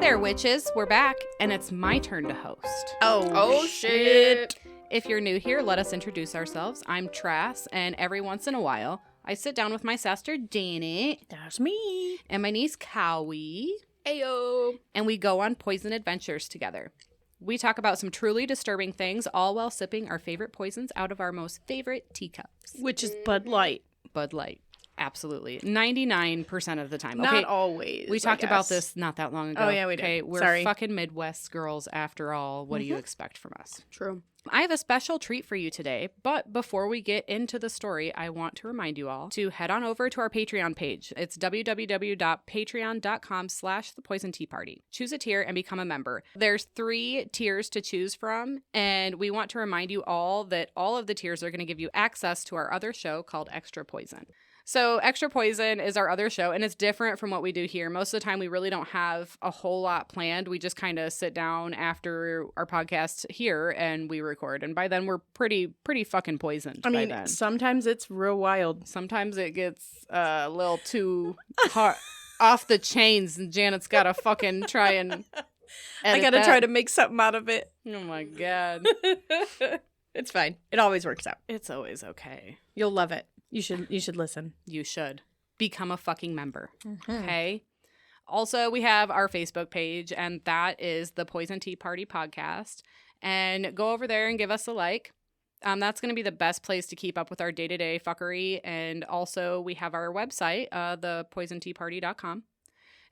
there, witches. We're back, and it's my turn to host. Oh shit. If you're new here, let us introduce ourselves. I'm Trass, and every once in a while, I sit down with my sister, Janet. That's me. And my niece, Cowie. Ayo. And we go on poison adventures together. We talk about some truly disturbing things, all while sipping our favorite poisons out of our most favorite teacups. Which is Bud Light. Bud Light. Absolutely. 99% of the time. Not Okay, always. we talked about this not that long ago. Oh, yeah, we did. Okay, we're Sorry. fucking Midwest girls after all. What do you expect from us? True. I have a special treat for you today, but before we get into the story, I want to remind you all to head on over to our Patreon page. It's www.patreon.com/thepoisonteaparty. Choose a tier and become a member. There's 3 tiers to choose from, and we want to remind you all that all of the tiers are going to give you access to our other show called Extra Poison. So Extra Poison is our other show, and it's different from what we do here. Most of the time, we really don't have a whole lot planned. We just kind of sit down after our podcast here and we record. And by then, we're pretty fucking poisoned. I mean, by then. sometimes it's real wild. Sometimes it gets a little too hard, off the chains, and Janet's got to fucking try and I gotta try to make something out of it. Oh, my God. It's fine. It always works out. It's always okay. You'll love it. You should listen. You should. Become a fucking member. Mm-hmm. Okay? Also, we have our Facebook page, and that is the Poison Tea Party Podcast. And go over there and give us a like. That's going to be the best place to keep up with our day-to-day fuckery. And also, we have our website, thepoisonteaparty.com.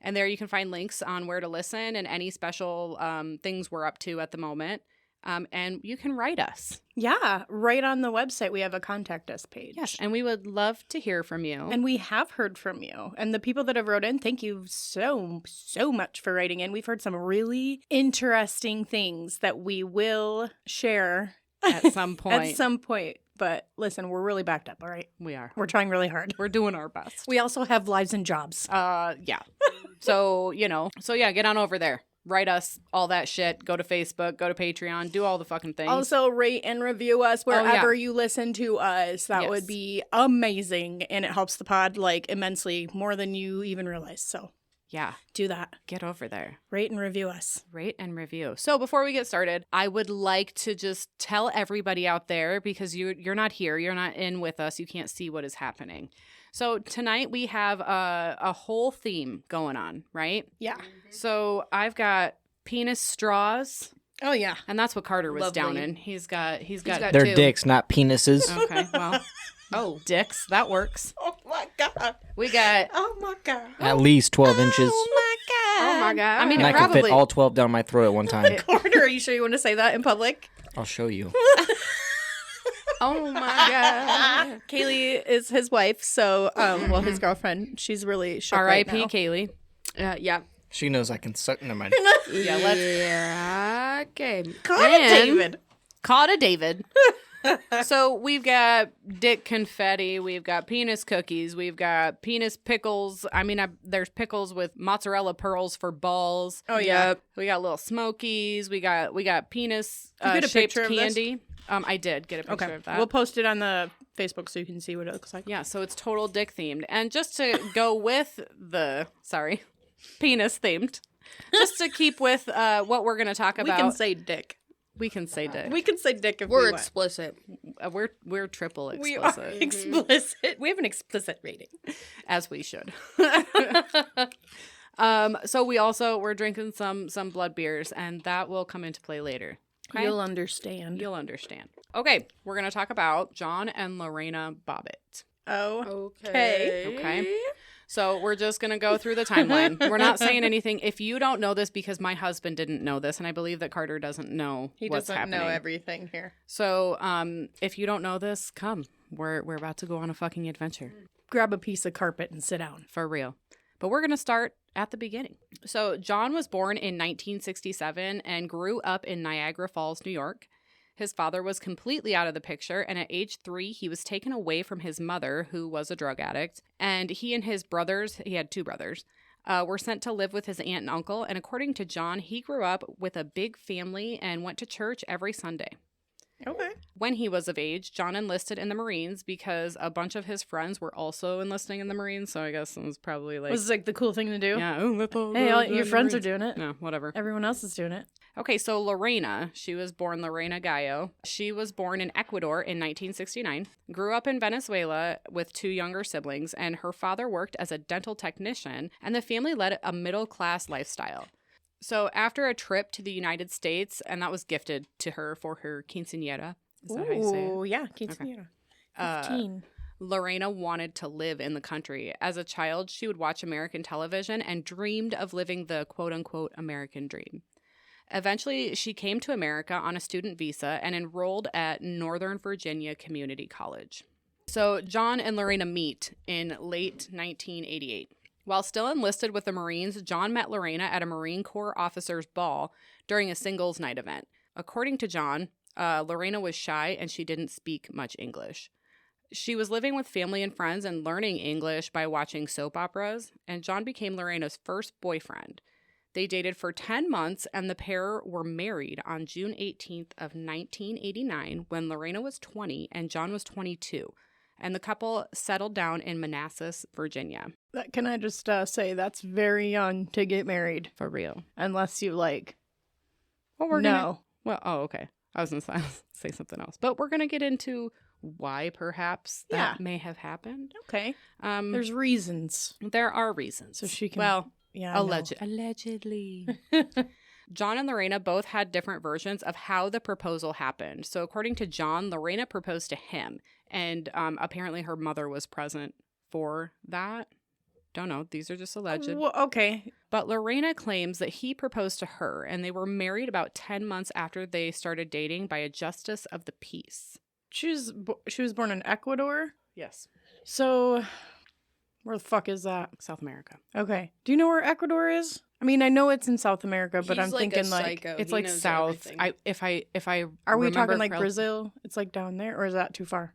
And there you can find links on where to listen and any special things we're up to at the moment. And you can write us. Yeah, right on the website we have a contact us page. Yes, and we would love to hear from you. And we have heard from you. And the people that have wrote in, thank you so much for writing in. We've heard some really interesting things that we will share at some point. At some point. But listen, we're really backed up, all right? We are. We're trying really hard. We're doing our best. We also have lives and jobs. Yeah. So yeah, get on over there. Write us all that shit. Go to Facebook, go to Patreon, do all the fucking things. Also, rate and review us wherever you listen to us. That would be amazing. And it helps the pod immensely, more than you even realize. So yeah, do that. Get over there. Rate and review us. Rate and review. So before we get started, I would like to just tell everybody out there, because you're not here, you're not in with us, you can't see what is happening. So tonight we have a whole theme going on, right? Yeah. So I've got penis straws. Oh yeah. And that's what Carter was Lovely. down in. He's got They're 2. dicks, not penises. Okay, well. Dicks, that works. Oh my God. We got Oh my God. At least 12 inches. Oh my God. Oh my God. I mean, And I can probably fit all 12 down my throat at one time. Carter, are you sure you want to say that in public? I'll show you. Oh my God. Kaylee is his wife, so his girlfriend. She's really shook R.I.P. right now. Kaylee. Yeah. She knows I can suck. Never mind. Yeah, Yeah. Okay. Call to David. So we've got dick confetti, we've got penis cookies, we've got penis pickles. I mean, there's pickles with mozzarella pearls for balls. Oh yeah. We got little smokies. We got penis You get a shaped picture of this? candy. I did get a picture of that. We'll post it on the Facebook so you can see what it looks like. Yeah, so it's total dick themed. And just to go with penis themed, just to keep with what we're going to talk about. We can say dick. We can say dick. We can say dick if We're we want. explicit. We're triple explicit. We are explicit. We have an explicit rating. As we should. So we're drinking some blood beers, and that will come into play later. Okay? You'll understand. You'll understand. Okay, we're going to talk about John and Lorena Bobbitt. Oh. Okay. So we're just going to go through the timeline. We're not saying anything. If you don't know this, because my husband didn't know this, and I believe that Carter doesn't know what's happening. He doesn't know everything here. So if you don't know this, come. We're about to go on a fucking adventure. Grab a piece of carpet and sit down. For real. But we're going to start at the beginning. So John was born in 1967 and grew up in Niagara Falls, New York. His father was completely out of the picture, and at age 3, he was taken away from his mother, who was a drug addict. And he and his brothers, he had 2 brothers, were sent to live with his aunt and uncle. And according to John, he grew up with a big family and went to church every Sunday. Okay. When he was of age, John enlisted in the Marines because a bunch of his friends were also enlisting in the Marines. So I guess it was probably like... Was like the cool thing to do? Yeah. Oh, let's all Hey, go all join your the friends are Marines. doing it. No, whatever. Everyone else is doing it. Okay, so Lorena, she was born Lorena Gallo. She was born in Ecuador in 1969, grew up in Venezuela with 2 younger siblings, and her father worked as a dental technician, and the family led a middle-class lifestyle. So after a trip to the United States, and that was gifted to her for her quinceañera. Is that how you say it? Oh, yeah. Quinceañera. 15. Lorena wanted to live in the country. As a child, she would watch American television and dreamed of living the quote-unquote American dream. Eventually, she came to America on a student visa and enrolled at Northern Virginia Community College. So John and Lorena meet in late 1988. While still enlisted with the Marines, John met Lorena at a Marine Corps officers' ball during a singles night event. According to John, Lorena was shy and she didn't speak much English. She was living with family and friends and learning English by watching soap operas, and John became Lorena's first boyfriend. They dated for 10 months, and the pair were married on June 18th of 1989 when Lorena was 20 and John was 22, and the couple settled down in Manassas, Virginia. Can I just say that's very young to get married, For real. unless you like. Well, we're No. gonna... Well, oh, okay. I was going to say something else. But we're going to get into why perhaps that may have happened. Okay. There's reasons. There are reasons. So she can. Well, yeah. I know. allegedly. John and Lorena both had different versions of how the proposal happened. So according to John, Lorena proposed to him. And apparently her mother was present for that. Don't know. These are just alleged. Well, okay. But Lorena claims that he proposed to her, and they were married about 10 months after they started dating by a justice of the peace. She was born in Ecuador. Yes. So, where the fuck is that? South America. Okay. Do you know where Ecuador is? I mean, I know it's in South America, but He's I'm like a thinking like, psycho. It's He like knows south. everything. If I are we remember talking like correctly- Brazil? It's like down there, or is that too far?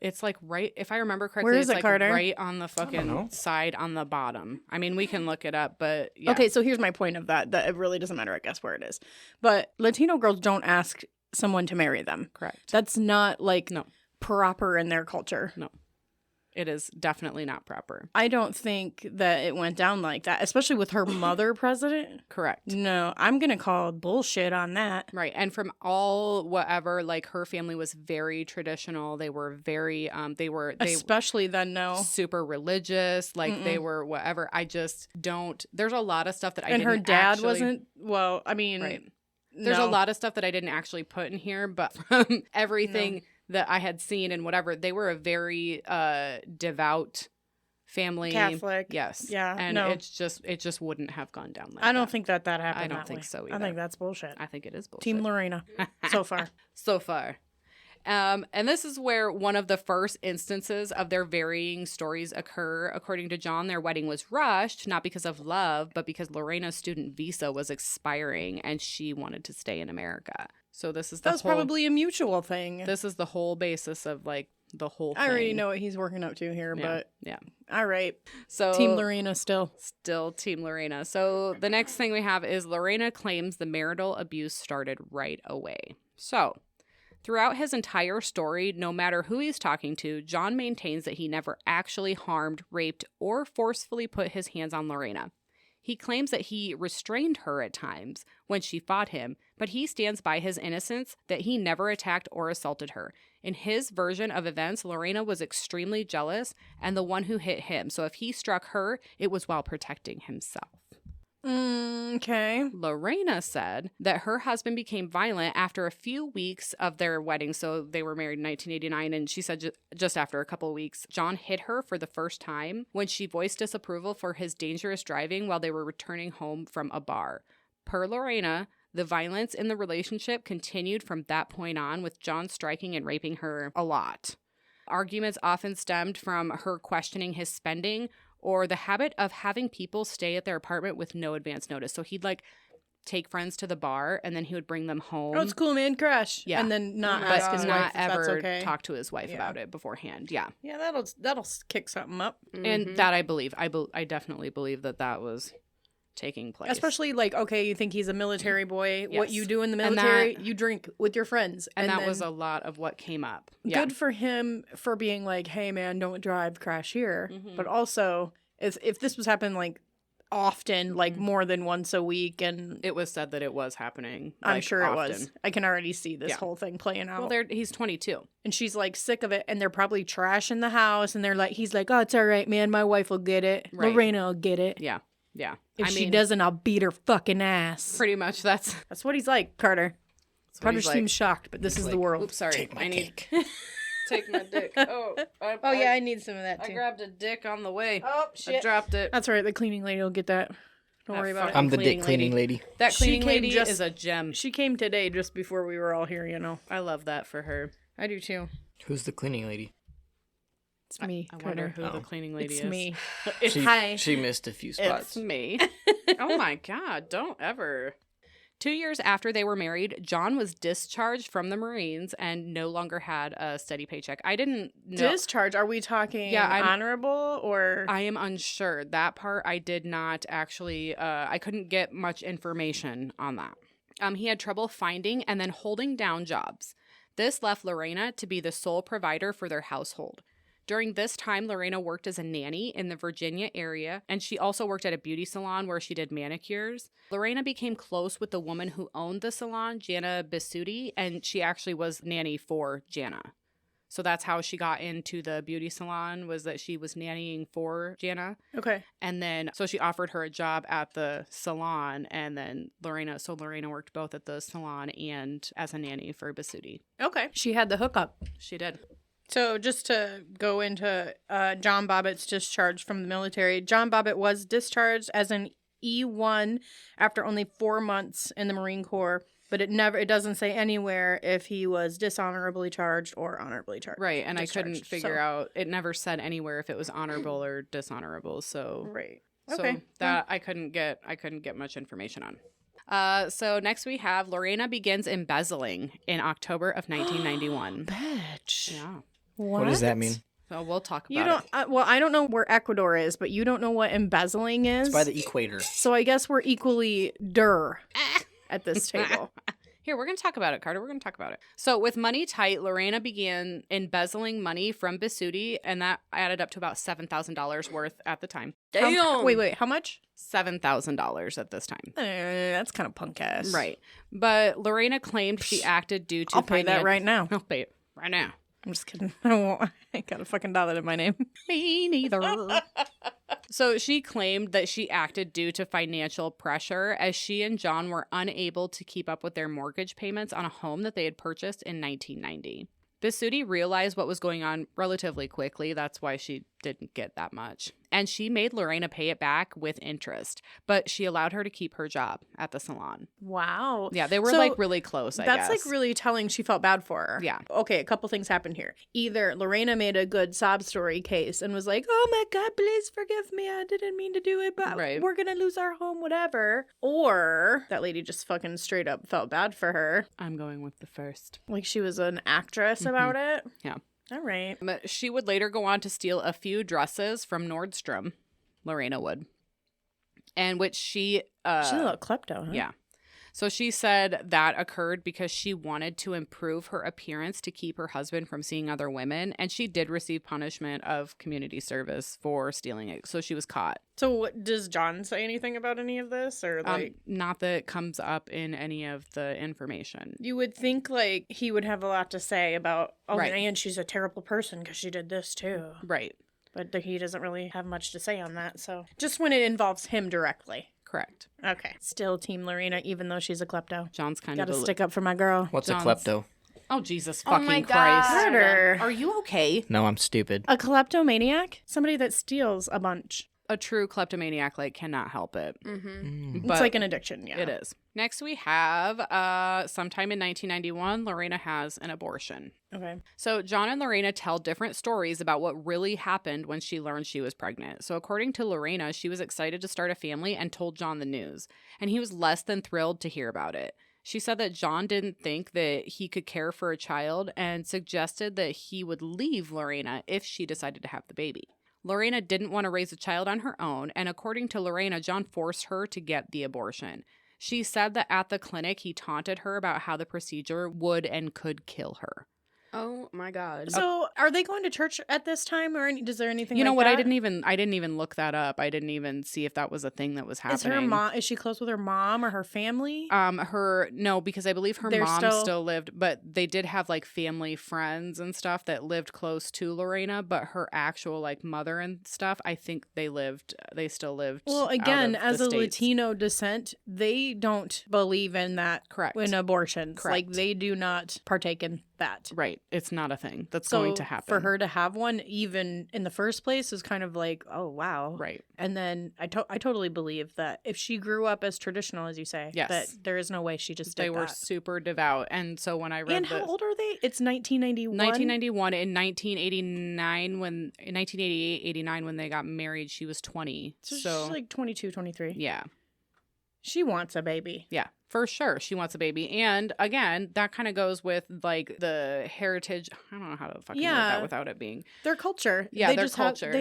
It's like right. If I remember correctly, Where is it's it, like Carter? right on the know. fucking side on the bottom. I mean, we can look it up, but yeah. Okay, so here's my point of that it really doesn't matter, I guess, where it is. But Latino girls don't ask someone to marry them. Correct. That's not like No. proper in their culture. No. It is definitely not proper. I don't think that it went down like that, especially with her mother president. Correct. No, I'm going to call bullshit on that. Right. And from all whatever, like her family was very traditional. They were very they Especially then, no. super religious. Like they were whatever. I just don't. There's a lot of stuff that I And didn't her dad actually, wasn't, well, I mean. right. There's a lot of stuff that I didn't actually put in here, but from everything that I had seen and whatever, they were a very devout family. Catholic. Yes. Yeah, And no. it just wouldn't have gone down like I don't that. think that happened I don't that think way. so I either. think that's bullshit. I think it is bullshit. Team Lorena, so far. So far. And this is where one of the first instances of their varying stories occur. According to John, their wedding was rushed, not because of love, but because Lorena's student visa was expiring and she wanted to stay in America. So this is the That was whole, probably a mutual thing. this is the whole basis of like the whole thing. I already know what he's working up to here, Yeah. but Yeah. all right. So Team Lorena still. Still Team Lorena. So the next thing we have is Lorena claims the marital abuse started right away. So throughout his entire story, no matter who he's talking to, John maintains that he never actually harmed, raped, or forcefully put his hands on Lorena. He claims that he restrained her at times when she fought him, but he stands by his innocence that he never attacked or assaulted her. In his version of events, Lorena was extremely jealous and the one who hit him. So if he struck her, it was while protecting himself. Okay. Lorena said that her husband became violent after a few weeks of their wedding. So they were married in 1989. And she said just after a couple of weeks, John hit her for the first time when she voiced disapproval for his dangerous driving while they were returning home from a bar. Per Lorena, the violence in the relationship continued from that point on, with John striking and raping her a lot. Arguments often stemmed from her questioning his spending or the habit of having people stay at their apartment with no advance notice. So he'd like take friends to the bar and then he would bring them home. Oh, it's cool, man. Crash. Yeah. And then not Oh my ask but his not wife if that's ever okay. talk to his wife Yeah. about it beforehand. Yeah. Yeah, that'll kick something up. And that I believe. I definitely believe that was taking place. Especially like, okay, you think he's a military boy. Yes. What you do in the And military, that- you drink with your friends. and that then, was a lot of what came up. Yeah. good for him for being like, hey man, don't drive, crash here. But also, if this was happening like often, like more than once a week, and It was said that it was happening. I'm like, sure it often. was. I can already see this Yeah. whole thing playing out. Well, he's 22. And she's like sick of it, and they're probably trashing the house, and they're like, he's like, oh, it's all right, man, my wife will get it. Right. Lorena will get it. Yeah. Yeah. If she doesn't, I'll beat her fucking ass. Pretty much that's That's what he's like, Carter. what Carter he's like. seems shocked, but this is the world. Oops, sorry. Take my I need cake. take my dick. Oh, Oh yeah, I need some of that I too. grabbed a dick on the way. Oh I shit. dropped it. That's all right. The cleaning lady will get that. Don't That worry about it. fucking I'm the cleaning dick cleaning lady. That She cleaning came lady just- is a gem. She came today just before we were all here. You know. I love that for her. I do too. Who's the cleaning lady? It's me, I wonder Carter. who the cleaning lady It's is. me. She, she missed a few It's spots. me. Oh my god, don't ever. 2 years after they were married, John was discharged from the Marines and no longer had a steady paycheck. I didn't know. Discharge. Are we talking Yeah, I'm- honorable or? I am unsure. That part I did not actually, I couldn't get much information on that. He had trouble finding and then holding down jobs. This left Lorena to be the sole provider for their household. During this time, Lorena worked as a nanny in the Virginia area, and she also worked at a beauty salon where she did manicures. Lorena became close with the woman who owned the salon, Jana Bisutti, and she actually was nanny for Jana. So that's how she got into the beauty salon, was that she was nannying for Jana. Okay. And then, so she offered her a job at the salon, and then Lorena worked both at the salon and as a nanny for Bisutti. Okay. She had the hookup. She did. So just to go into John Bobbitt's discharge from the military, John Bobbitt was discharged as an E1 after only 4 months in the Marine Corps, but it doesn't say anywhere if he was dishonorably charged or honorably charged. Right, and I couldn't discharged. figure out, it never said anywhere if it was honorable or dishonorable, so Right. so Okay. that I couldn't get much information on. So next we have Lorena begins embezzling in October of 1991. Bitch. Yeah. What does that mean? So we'll talk about You don't. it. Well, I don't know where Ecuador is, but you don't know what embezzling is. It's by the equator. So I guess we're equally at this table. Here, we're going to talk about it, Carter. We're going to talk about it. So with money tight, Lorena began embezzling money from Bisutti, and that added up to about $7,000 worth at the time. Wait. How much? $7,000 at this time. That's kind of punk ass. Right. But Lorena claimed she acted due to I'll pay that right now. I'll pay it right now. I'm just kidding. I won't. I ain't got a fucking dollar to my name. Me neither. So she claimed that she acted due to financial pressure as she and John were unable to keep up with their mortgage payments on a home that they had purchased in 1990. Bisutti realized what was going on relatively quickly. That's why she didn't get that much. And she made Lorena pay it back with interest, but she allowed her to keep her job at the salon. Wow. Yeah, they were So like really close, I guess. That's like really telling she felt bad for her. Yeah. Okay, a couple things happened here. Either Lorena made a good sob story case and was like, oh my God, please forgive me. I didn't mean to do it, but Right. we're going to lose our home, whatever. Or that lady just fucking straight up felt bad for her. I'm going with the first. Like she was an actress about it. Yeah. All right. She would later go on to steal a few dresses from Nordstrom. Lorena would. And which she... She's a little klepto, huh? Yeah. So she said that occurred because she wanted to improve her appearance to keep her husband from seeing other women. And she did receive punishment of community service for stealing it. So she was caught. So does John say anything about any of this? Or like... Not that it comes up in any of the information. You would think like he would have a lot to say about, oh, Right. and she's a terrible person because she did this too. Right. But he doesn't really have much to say on that. So just when it involves him directly. Correct. Okay. Still Team Lorena, even though she's a klepto. John's kind Gotta of stick up for my girl. What's John's- a klepto? Oh, Jesus Oh fucking my Christ. God. Carter. Are you okay? No, I'm stupid. A kleptomaniac? Somebody that steals a bunch. A true kleptomaniac cannot help it. Mm. But It's like an addiction, yeah. it is. Next we have sometime in 1991, Lorena has an abortion. Okay. So John and Lorena tell different stories about what really happened when she learned she was pregnant. So according to Lorena, she was excited to start a family and told John the news, and he was less than thrilled to hear about it. She said that John didn't think that he could care for a child and suggested that he would leave Lorena if she decided to have the baby. Lorena didn't want to raise a child on her own, and according to Lorena, John forced her to get the abortion. She said that at the clinic, he taunted her about how the procedure would and could kill her. Oh my God. So, are they going to church at this time, or is there anything? You know like what? that? I didn't even look that up. I didn't even see if that was a thing that was happening. Is she close with her mom or her family? No, because I believe her They're mom still lived, but they did have like family friends and stuff that lived close to Lorena, but her actual like mother and stuff, I think they still lived. Well, again, out of as the a States. Latino descent, they don't believe in that. Correct. In abortions. Correct. Like, they do not partake in that. Right. It's not a thing that's So going to happen. for her to have one, even in the first place, is kind of like, oh, wow. Right. And then I totally believe that if she grew up as traditional, as you say, Yes. that there is no way she just did They were that. super devout. And so when I read And how old are they? It's 1991? 1991 in 1988, 89 when they got married, she was 20. So she's So like 22, 23. yeah. She wants a baby. Yeah, for sure. She wants a baby. And again, that kind of goes with like the heritage. I don't know how to fucking word that Yeah. without it being. Their culture. Yeah, they their just culture.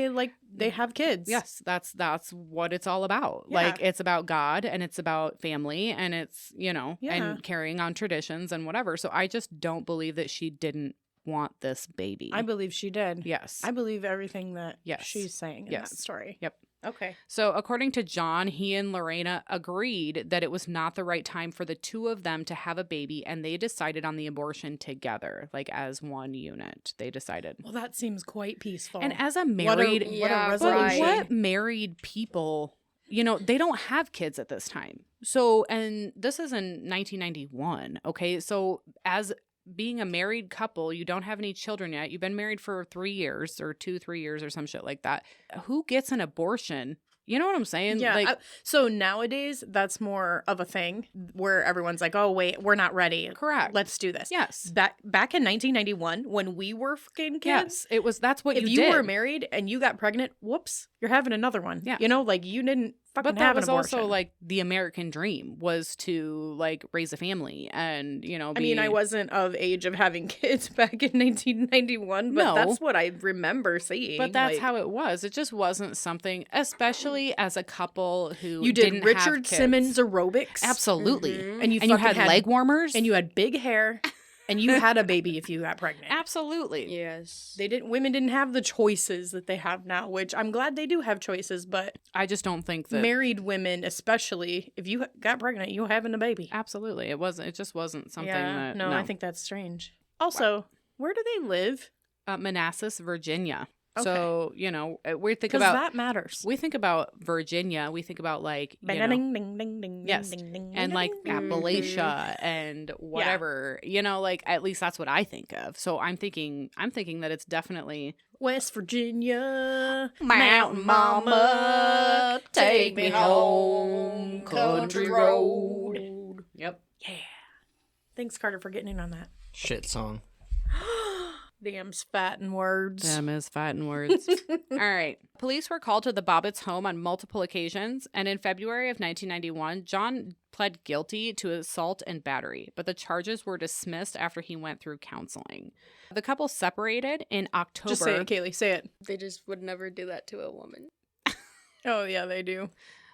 They have kids. Yes, that's what it's all about. Yeah. Like it's about God and it's about family and it's, Yeah. and carrying on traditions and whatever. So I just don't believe that she didn't want this baby. I believe she did. Yes. I believe everything that Yes. she's saying in Yes. that story. Yep. Okay. So, according to John, he and Lorena agreed that it was not the right time for the two of them to have a baby, and they decided on the abortion together, like as one unit. They decided. Well, that seems quite peaceful. And as a what married, a Yeah, but resolution. what married people, they don't have kids at this time. So, and this is in 1991. Okay. So, as being a married couple, you don't have any children yet. You've been married for 3 years or 3 years or some shit like that. Who gets an abortion? You know what I'm saying? Yeah. Like, So nowadays, that's more of a thing where everyone's like, "Oh, wait, we're not ready. correct. Let's do this." Yes. Back in 1991, when we were fucking kids, Yes. That's what if you you did. were married and you got pregnant, whoops, you're having another one. Yeah. Like you didn't fucking But that have was an abortion. also like the American dream was to like raise a family and, I mean, I wasn't of age of having kids back in 1991, but No. that's what I remember seeing. But that's like, how it was. It just wasn't something, especially as a couple who you did didn't Richard have kids. Simmons aerobics. Absolutely. Mhm. And you And you fucking had leg warmers. and you had big hair and you had a baby if you got pregnant. Absolutely. Yes. Women didn't have the choices that they have now, which I'm glad they do have choices, but I just don't think that. married women, especially if you got pregnant, you having a baby. Absolutely. It just wasn't something Yeah, that. no, I think that's strange. Also, where do they live? Manassas, Virginia. Okay. So, we think Because about. that matters. We think about Virginia. We think about like, Ding, ding, ding, ding, Yes. ding, ding, and ding, like ding, ding. Appalachia and whatever, like at least that's what I think of. So I'm thinking that it's definitely West Virginia, Mountain Mama, take me home, country road. Yep. Yeah. Thanks, Carter, for getting in on that. Shit song. Damn spat words. Them is fighting words. All right. Police were called to the Bobbitts' home on multiple occasions, and in February of 1991, John pled guilty to assault and battery, but the charges were dismissed after he went through counseling. The couple separated in October. Just say it, Kaylee. Say it. They just would never do that to a woman. Oh, yeah, they do.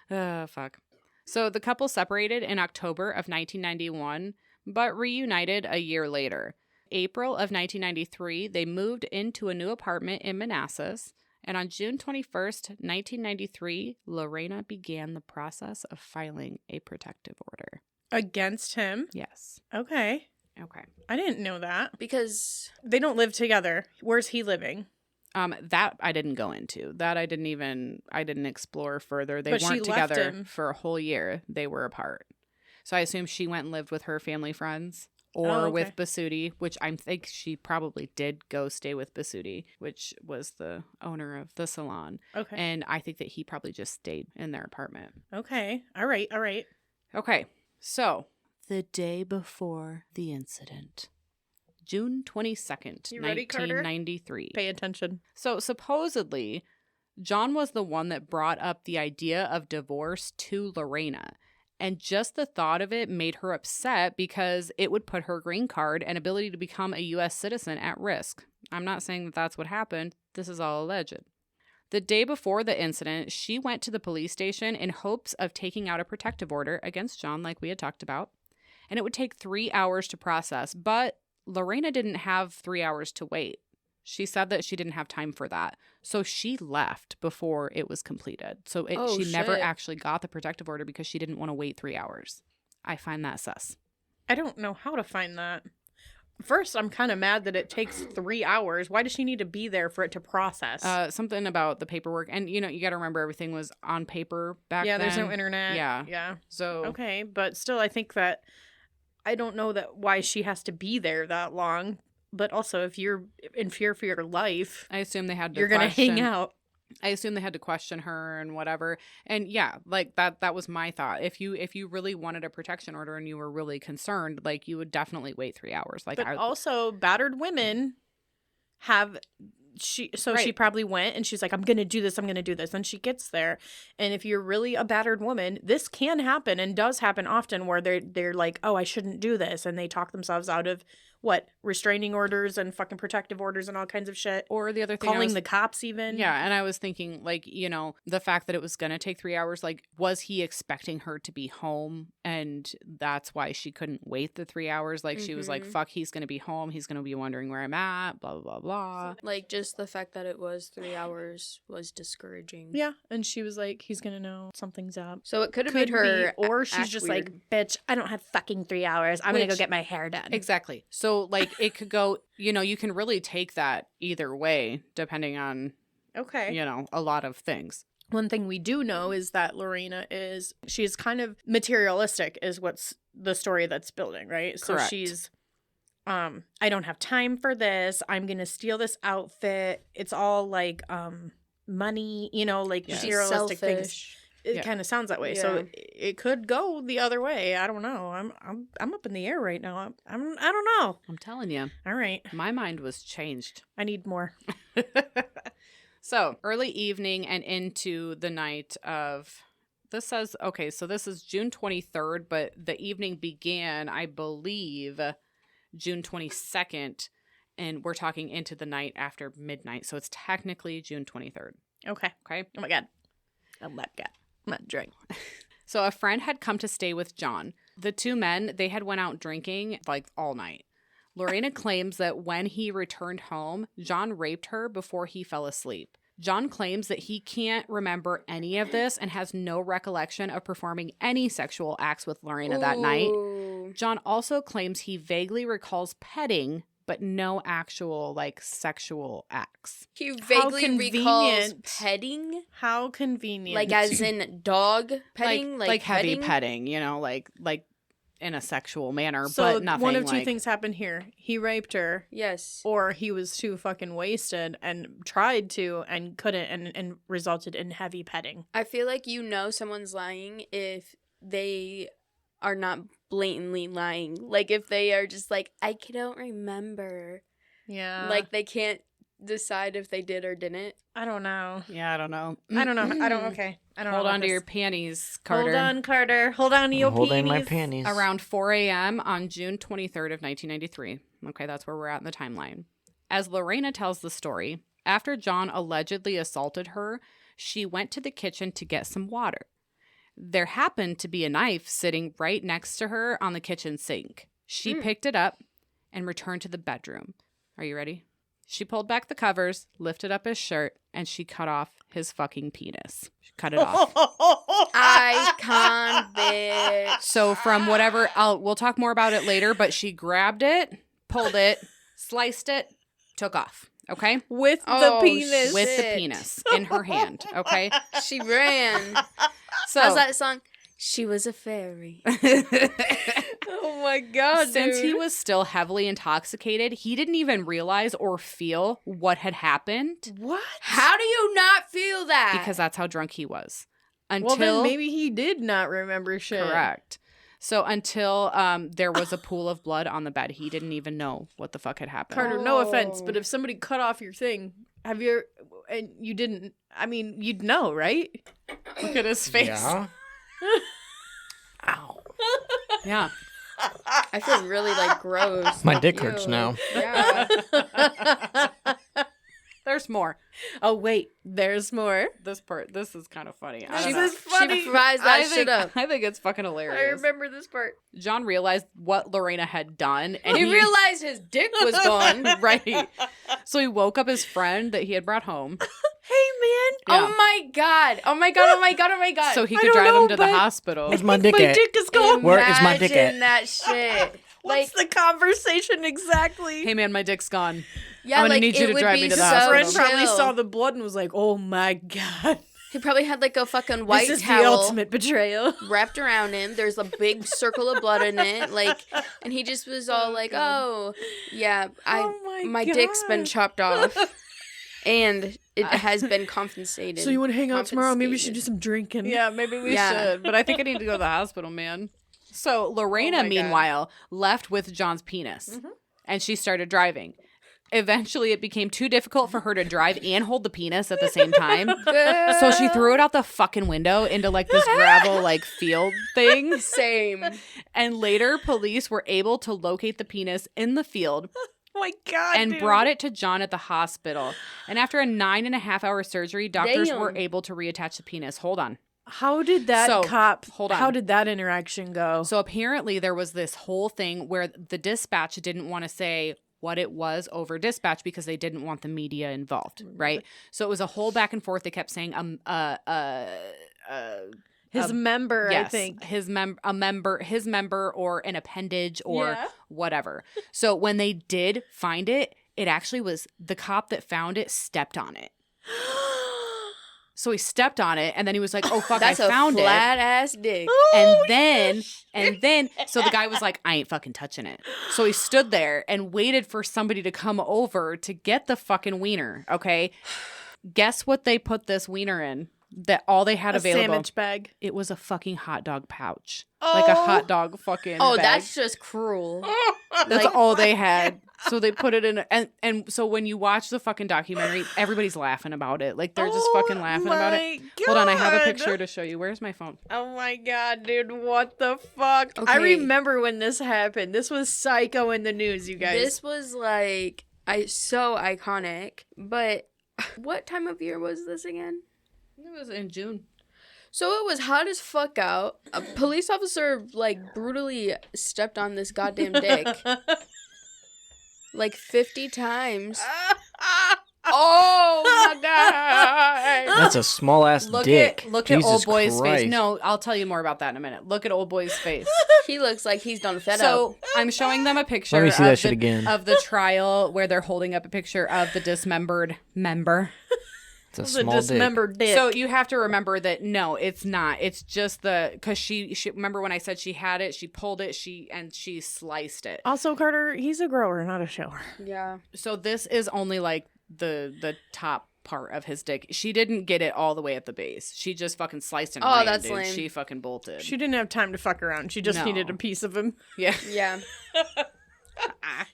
Fuck. So the couple separated in October of 1991, but reunited a year later. April of 1993, they moved into a new apartment in Manassas, and on June 21st, 1993, Lorena began the process of filing a protective order. Against him? Yes. Okay. Okay. I didn't know that. Because They don't live together. Where's he living? That I didn't go into. That I didn't explore further. They But she weren't left together him. for a whole year. They were apart. So I assume she went and lived with her family friends. Or Oh, okay. with Basutti, which I think she probably did go stay with Basutti, which was the owner of the salon. Okay. And I think that he probably just stayed in their apartment. Okay. All right. All right. Okay, so the day before the incident, June 22nd, You ready, Carter? 1993. Pay attention. So supposedly, John was the one that brought up the idea of divorce to Lorena. And just the thought of it made her upset because it would put her green card and ability to become a U.S. citizen at risk. I'm not saying that that's what happened. This is all alleged. The day before the incident, she went to the police station in hopes of taking out a protective order against John, like we had talked about. And it would take 3 hours to process, but Lorena didn't have 3 hours to wait. She said that she didn't have time for that. So she left before it was completed. So she never shit. actually got the protective order because she didn't want to wait 3 hours. I find that sus. I don't know how to find that. First, I'm kind of mad that it takes 3 hours. Why does she need to be there for it to process? Something about the paperwork. And, you got to remember everything was on paper back then. Yeah, there's no internet. Yeah. Yeah. So. Okay, but still, I think that I don't know that why she has to be there that long. But also, if you're in fear for your life, I assume they had to you're going to hang out. I assume they had to question her and whatever. And yeah, like that was my thought. If you really wanted a protection order and you were really concerned, like you would definitely wait 3 hours. Like, But also, battered women have she probably went and she's like, I'm gonna do this, and she gets there, and if you're really a battered woman, this can happen and does happen often, where they're like, oh, I shouldn't do this, and they talk themselves out of restraining orders and fucking protective orders and all kinds of shit, or the other thing, calling the cops even. Yeah, and I was thinking, like, the fact that it was gonna take 3 hours, like, was he expecting her to be home, and that's why she couldn't wait the 3 hours? Like, she was like, fuck, he's gonna be home, he's gonna be wondering where I'm at, blah blah blah blah. Like, just the fact that it was 3 hours was discouraging. Yeah, and she was like, he's gonna know something's up. So it could have made her or she's act just weird. like, bitch, I don't have fucking 3 hours, I'm gonna go get my hair done. Exactly. So, like, it could go, you can really take that either way, depending on, Okay. a lot of things. One thing we do know is that Lorena she's kind of materialistic, is what's the story that's building, right? So Correct. she's, I don't have time for this. I'm going to steal this outfit. It's all like, money, like materialistic things. It kind of sounds that way. Yeah. So it could go the other way. I don't know. I'm up in the air right now. I don't know. I'm telling you, All right. my mind was changed. I need more. So, early evening and into the night of, this says, okay, so this is June 23rd, but the evening began, I believe, June 22nd, and we're talking into the night after midnight, so it's technically June 23rd. Okay. Okay? Oh my God. I'm not drink. So a friend had come to stay with John. The two men, they had went out drinking like all night. Lorena claims that when he returned home, John raped her before he fell asleep. John claims that he can't remember any of this and has no recollection of performing any sexual acts with Lorena that night. John also claims he vaguely recalls petting, but no actual, like, sexual acts. He vaguely recalls convenient. petting? How convenient. Like, as in dog petting? Like heavy petting, like in a sexual manner, so but nothing. One of two like, things happened here. He raped her. Yes. Or he was too fucking wasted and tried to and couldn't and resulted in heavy petting. I feel like someone's lying if they are not blatantly lying. Like, if they are just like, I don't remember. Yeah. Like, they can't decide if they did or didn't. I don't know. Yeah, I don't know. I don't know. I don't know. Hold on to your panties, Carter. Hold on, Carter. Hold on to your panties. Holding my panties. Around 4 a.m. on June 23rd of 1993. Okay, that's where we're at in the timeline. As Lorena tells the story, after John allegedly assaulted her, she went to the kitchen to get some water. There happened to be a knife sitting right next to her on the kitchen sink. She picked it up and returned to the bedroom. Are you ready? She pulled back the covers, lifted up his shirt, and she cut off his fucking penis. She cut it off. Icon, bitch. So from whatever, we'll talk more about it later, but she grabbed it, pulled it, sliced it, took off. Okay? With the penis. With the Shit. penis in her hand. Okay? She ran. So How's that song? She was a fairy. Oh my God, since he dude. was still heavily intoxicated, he didn't even realize or feel what had happened What? How do you not feel that? because that's how drunk he was. Until Well, then maybe he did not remember shit. correct. So until there was a pool of blood on the bed, he didn't even know what the fuck had happened. Carter, no offense, Oh. but if somebody cut off your thing, and you didn't, I mean, you'd know, right? Look at his face. Yeah. Ow. Yeah. I feel really like gross. My dick hurts Ew. now. Yeah. There's there's more. Oh, wait. There's more. This is kind of funny. I This don't know. is funny. She fries that shit up. I think it's fucking hilarious. I remember this part. John realized what Lorena had done, and He realized his dick was gone. right. So he woke up his friend that he had brought home. Hey, man. Yeah. Oh my god. Oh my god. Oh my god. Oh my god. So he I could don't drive know, him to the but- hospital. Where's my dick My at? dick is gone. Where is my dick at? Imagine that shit. What's the conversation exactly? Hey man, my dick's gone. Yeah, I'm gonna like, need you it to would drive be me to the so hospital. Friend probably chill. saw the blood and was like, oh, my God. He probably had like a fucking white this is towel the ultimate betrayal. wrapped around him. There's a big circle of blood in it, like, and he just was all like, "Oh, yeah, my dick's been God. chopped off, and it has been compensated." So you want to hang out tomorrow? Maybe we should Confiscated. do some drinking. Yeah, maybe we Yeah. should. But I think I need to go to the hospital, man. So Lorena, Oh my God. meanwhile, left with John's penis, and she started driving. Eventually, it became too difficult for her to drive and hold the penis at the same time. So she threw it out the fucking window into like this gravel like field thing. Same. And later, police were able to locate the penis in the field Oh, my God, and dude. brought it to John at the hospital. And after a 9.5-hour surgery, doctors Damn. were able to reattach the penis. Hold on. How did that So, cop, hold on. how did that interaction go? So apparently there was this whole thing where the dispatch didn't want to say what it was over dispatch because they didn't want the media involved, right? So it was a whole back and forth. They kept saying His member, yes, I think. his member or an appendage or Yeah. whatever. So when they did find it, it actually was the cop that found it stepped on it. So he stepped on it, and then he was like, "Oh fuck, That's I a found it." flat ass dick. And then, so the guy was like, "I ain't fucking touching it." So he stood there and waited for somebody to come over to get the fucking wiener. Okay, guess what they put this wiener in? That all they had A available. sandwich bag. It was a fucking hot dog pouch, like a hot dog fucking. Oh, bag. that's just cruel. That's like- all they had. So they put it in, and so when you watch the fucking documentary, everybody's laughing about it. Like they're just fucking laughing about it. Hold on, I have a picture to show you. Where's my phone? Oh my God, dude, what the fuck? I Okay. remember when this happened. This was psycho in the news, you guys. This was like so iconic. But what time of year was this again? It was in June. So it was hot as fuck out. A police officer like brutally stepped on this goddamn dick like 50 times. Oh my god! That's a small ass dick. Look Jesus at old boy's Christ. face. No, I'll tell you more about that in a minute. Look at old boy's face. He looks like he's done fed up. So I'm showing them a picture Let me see of, that shit again. of the trial where they're holding up a picture of the dismembered member. It's a the small dick. dismembered dick. So you have to remember that no, it's not. It's just because she remember when I said she had it, she pulled it, she sliced it. Also, Carter, he's a grower, not a shower. yeah. So this is only like the top part of his dick. She didn't get it all the way at the base. She just fucking sliced and Oh, ran, that's dude. lame. She fucking bolted. She didn't have time to fuck around. She just No. needed a piece of him. yeah. Yeah.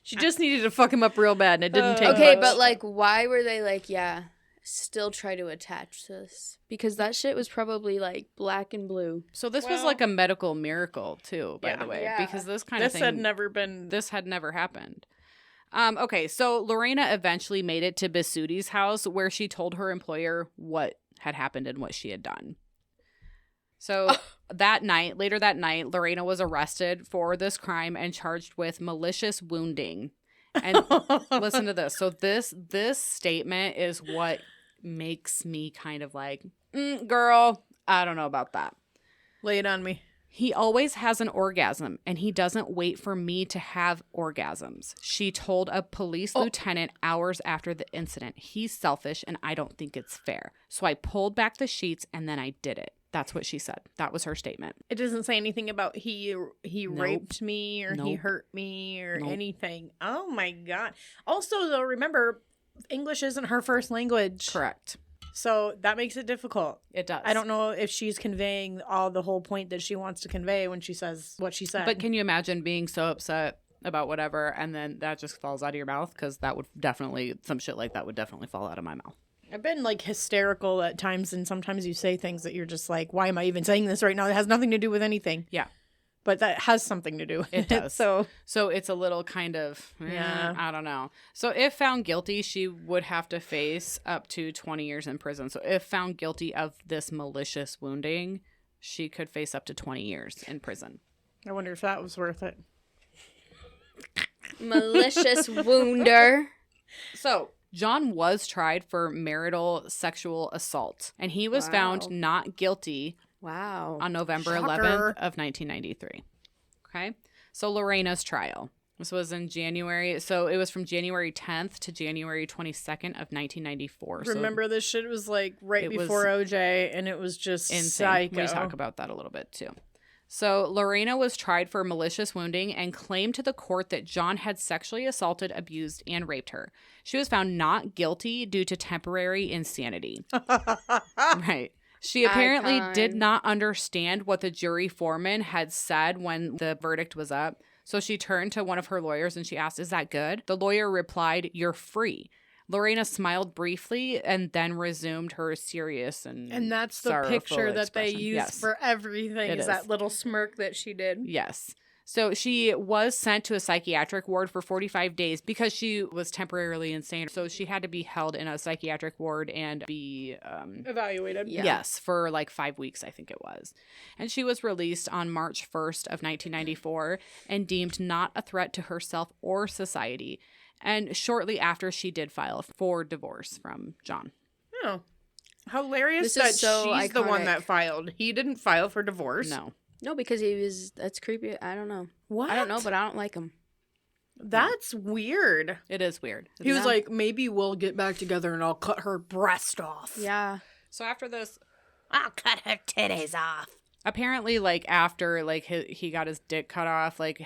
She just needed to fuck him up real bad, and it didn't take Okay, much. but like, why were they like, yeah, still try to attach this? Because that shit was probably like black and blue. So this was Well- like a medical miracle too, by Yeah. the way, Yeah. because this kind this of thing had never been. this had never happened. Okay, so Lorena eventually made it to Bisuti's house where she told her employer what had happened and what she had done. So later that night, Lorena was arrested for this crime and charged with malicious wounding. And listen to this. So this statement is what makes me kind of like, girl, I don't know about that. Lay it on me. He always has an orgasm, and he doesn't wait for me to have orgasms. She told a police lieutenant hours after the incident. He's selfish, and I don't think it's fair. So I pulled back the sheets, and then I did it. That's what she said. That was her statement. It doesn't say anything about he raped me or he Nope. hurt me or Nope. anything. Oh my God. Also, though, remember, English isn't her first language. Correct. So that makes it difficult. It does. I don't know if she's conveying the whole point that she wants to convey when she says what she said. But can you imagine being so upset about whatever, and then that just falls out of your mouth? Because that would definitely, some shit like that would definitely fall out of my mouth. I've been like hysterical at times, and sometimes you say things that you're just like, why am I even saying this right now? It has nothing to do with anything. Yeah. but that has something to do with It does. So So it's a little kind of, Yeah. I don't know. So if found guilty, she would have to face up to 20 years in prison. So if found guilty of this malicious wounding, she could face up to 20 years in prison. I wonder if that was worth it. Malicious wounder. So John was tried for marital sexual assault, and he was found Wow. not guilty Wow. on November Shocker. 11th of 1993. Okay. So Lorena's trial. This was in January. So it was from January 10th to January 22nd of 1994. Remember, this shit was like right it was before OJ, and it was just So insane. psycho. We talk about that a little bit too. So Lorena was tried for malicious wounding and claimed to the court that John had sexually assaulted, abused, and raped her. She was found not guilty due to temporary insanity. Right. She apparently did Icon. not understand what the jury foreman had said when the verdict was up. So she turned to one of her lawyers and she asked, "Is that good?" The lawyer replied, "You're free." Lorena smiled briefly and then resumed her serious And that's the sorrowful picture that they expression. use Yes. for everything. It Is is. that little smirk that she did? Yes. So she was sent to a psychiatric ward for 45 days because she was temporarily insane. So she had to be held in a psychiatric ward and be, Evaluated. Yeah. yes, for like 5 weeks, I think it was. And she was released on March 1st of 1994 and deemed not a threat to herself or society. And shortly after, she did file for divorce from John. Oh. Hilarious This is that so she's the one iconic. that filed. He didn't file for divorce. No. No, because that's creepy. I don't know. What? I don't know, but I don't like him. That's weird. It is weird. He was Yeah. like, maybe we'll get back together and I'll cut her breast off. Yeah. So after this, I'll cut her titties off. apparently, like after like he got his dick cut off, like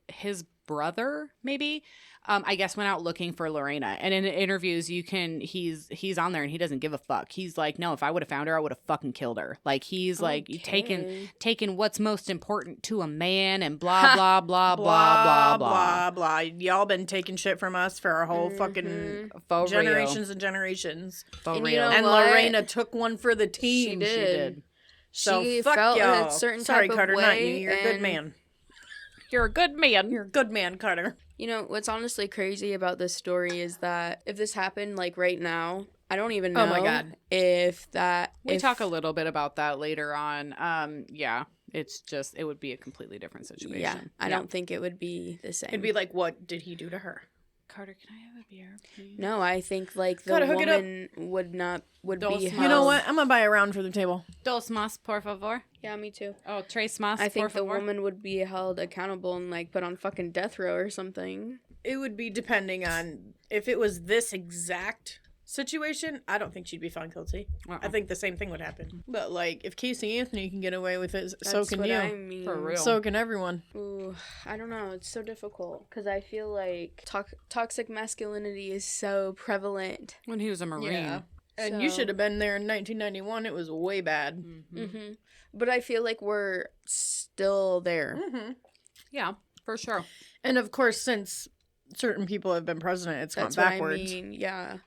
his brother maybe, I guess went out looking for Lorena. And in interviews, he's on there and he doesn't give a fuck. He's like, no, if I would have found her, I would have fucking killed her. Like he's like taking what's most important to a man and blah blah blah blah blah blah. blah. Y'all been taking shit from us for our whole fucking Faux real. generations and generations. Faux And real. you know And what? Lorena took one for the team. She did. She did. So She fuck felt y'all. a certain Sorry, type of Carter, way. not you. You're a good and- man. You're a good man. You're a good man, Carter. You know, what's honestly crazy about this story is that if this happened like right now, I don't even know Oh my God. if that We talk a little bit about that later on. Yeah, it's just it would be a completely different situation. Yeah, I don't think it would be the same. It'd be like, what did he do to her? Carter, can I have a beer, please? No, I think like the Gotta hook it up. woman would Dos be mas. You know held- what? I'm gonna buy a round for the table. Dos más, por favor. Yeah, me too. Oh, tres más, I think por the favor. woman would be held accountable and like put on fucking death row or something. It would be depending on if it was this exact situation. I don't think she'd be found guilty. I think the same thing would happen. But like, if Casey Anthony can get away with it, so That's can what you. I mean. For real. So can everyone. Ooh, I don't know. It's so difficult because I feel like toxic masculinity is so prevalent. When he was a Marine. Yeah. And you So- should have been there in 1991. It was way bad. Mm-hmm. But I feel like we're still there. Mm-hmm. Yeah, for sure. And of course, since certain people have been president, it's That's gone what backwards. I mean. Yeah.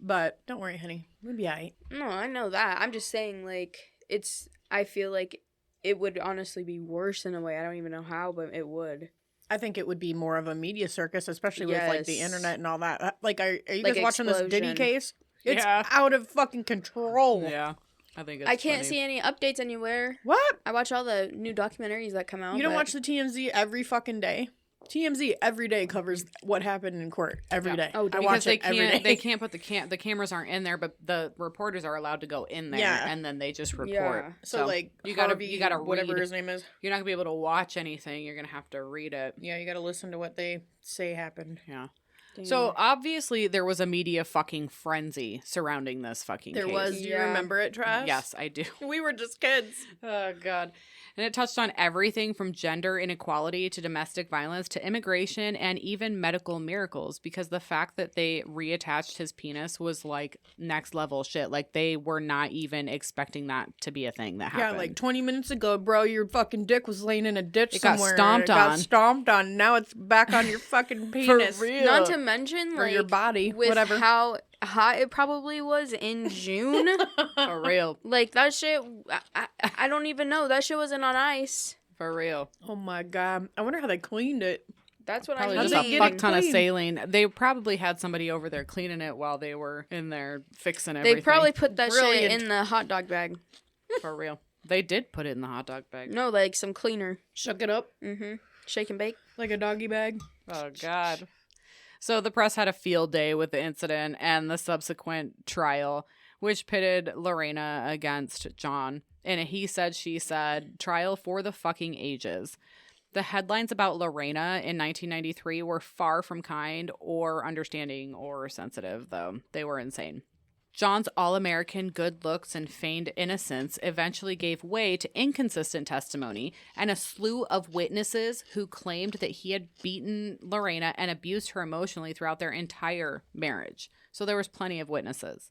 But don't worry, honey. We'll be alright. No, I know that. I'm just saying, like, I feel like it would honestly be worse in a way. I don't even know how, but it would. I think it would be more of a media circus, especially with like the Yes. internet and all that. Like, are you Like guys watching this Diddy explosion. case? It's Yeah. out of fucking control. Yeah, I think it's I can't funny. see any updates anywhere. What? I watch all the new documentaries that come out. You don't but- watch the TMZ every fucking day? TMZ every day covers what happened in court every day. Oh, I Because watch they it every can't, day. they can't put the cameras aren't in there, but the reporters are allowed to go in there, Yeah. and then they just report. Yeah. So like you gotta Harvey, read. whatever his name is. You're not gonna be able to watch anything. You're gonna have to read it. Yeah, you gotta listen to what they say happened. Yeah. Dang. So obviously there was a media fucking frenzy surrounding this fucking There case. was. Do you Yeah. remember it, Trash? Yes, I do. We were just kids. Oh god. And it touched on everything from gender inequality to domestic violence to immigration and even medical miracles, because the fact that they reattached his penis was like next level shit. Like they were not even expecting that to be a thing that happened. Yeah, like 20 minutes ago, bro, your fucking dick was laying in a ditch It got somewhere. stomped It got on. stomped on. Now it's back on your fucking penis. real. Not to mention, Or like, your body, with whatever. how hot it probably was in June. For real. Like, that shit, I don't even know. That shit wasn't on ice. For real. Oh my God. I wonder how they cleaned it. That's what Probably I just mean. a fuck ton of clean? saline. They probably had somebody over there cleaning it while they were in there fixing everything. They probably put that Brilliant. shit in the hot dog bag. For real. They did put it in the hot dog bag. No, like some cleaner. Shook it up Mm-hmm. Shake and bake. like a doggy bag. Oh, God. So the press had a field day with the incident and the subsequent trial, which pitted Lorena against John in a he said, she said trial for the fucking ages. The headlines about Lorena in 1993 were far from kind or understanding or sensitive, though. They were insane. John's all-American good looks and feigned innocence eventually gave way to inconsistent testimony and a slew of witnesses who claimed that he had beaten Lorena and abused her emotionally throughout their entire marriage. So there was plenty of witnesses.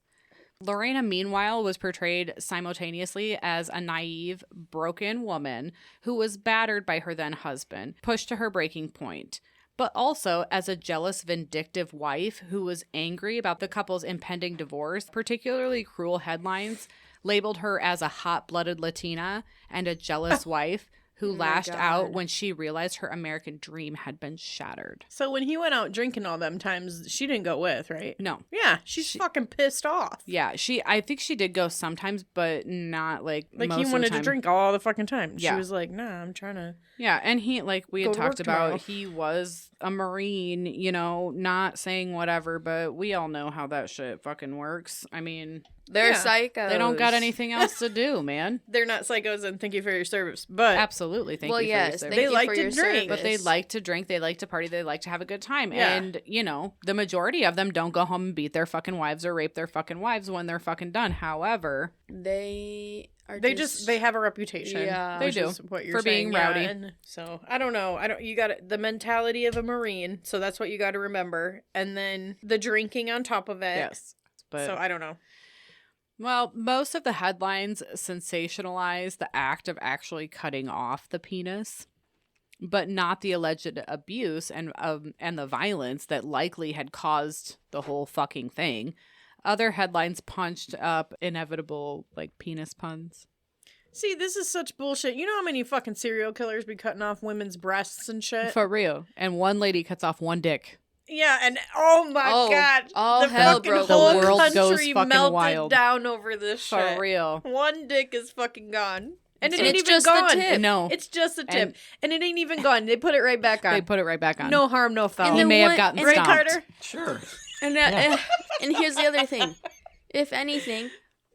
Lorena, meanwhile, was portrayed simultaneously as a naive, broken woman who was battered by her then husband, pushed to her breaking point, but also as a jealous, vindictive wife who was angry about the couple's impending divorce. Particularly cruel headlines labeled her as a hot-blooded Latina and a jealous wife who lashed out when she realized her American dream had been shattered. So when he went out drinking all them times, she didn't go with, right? No. Yeah, she's fucking pissed off. Yeah, I think she did go sometimes, but not like Like most he of the wanted to time. drink all the fucking time. She Yeah. was like, nah, I'm trying to. Yeah, and he, like we had Go to work talked about, tomorrow. he was a Marine, you know, not saying whatever, but we all know how that shit fucking works. I mean, They're Yeah. psychos. they don't got anything else to do, man. They're not psychos and thank you for your service. But Absolutely, thank Well, you for your yes, service. thank you like for to your drink. But they service. like to drink, they like to party, they like to have a good time. Yeah. And, you know, the majority of them don't go home and beat their fucking wives or rape their fucking wives when they're fucking done. However, They are. they have a reputation. Yeah. They which do, is what you're for being saying, rowdy. and so I don't know. You got the mentality of a Marine, so that's what you got to remember, and then the drinking on top of it. yes. But So I don't know. well, most of the headlines sensationalize the act of actually cutting off the penis, but not the alleged abuse and the violence that likely had caused the whole fucking thing. Other headlines punched up inevitable like penis puns. See, this is such bullshit. You know how many fucking serial killers be cutting off women's breasts and shit? For real. And one lady cuts off one dick. Yeah, and oh my Oh, god, all the hell fucking broke whole loose. The world country goes fucking melted wild. down over this shit. For real. One dick is fucking gone, and it And ain't it's even just the gone. tip. No. It's just a tip, And- and it ain't even gone. They put it right back on. They put it right back on. No harm, no foul. And He then may have one- gotten and- Right, stomped. Carter? Sure. And and here's the other thing. If anything,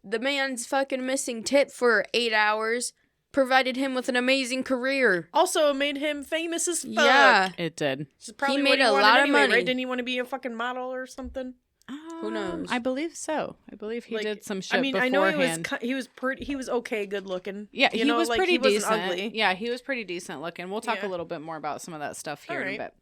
the man's fucking missing tit for 8 hours provided him with an amazing career. Also made him famous as fuck. Yeah. It did. Which is probably He what made a wanted lot of anyway, money. Right? Didn't he want to be a fucking model or something? Who knows? I believe so. I believe he Like, did some shit I mean, beforehand. I know he was okay, good looking. Yeah, You he know, was like, pretty he wasn't decent. ugly. Yeah, he was pretty decent looking. We'll talk Yeah. a little bit more about some of that stuff here All in a right. bit.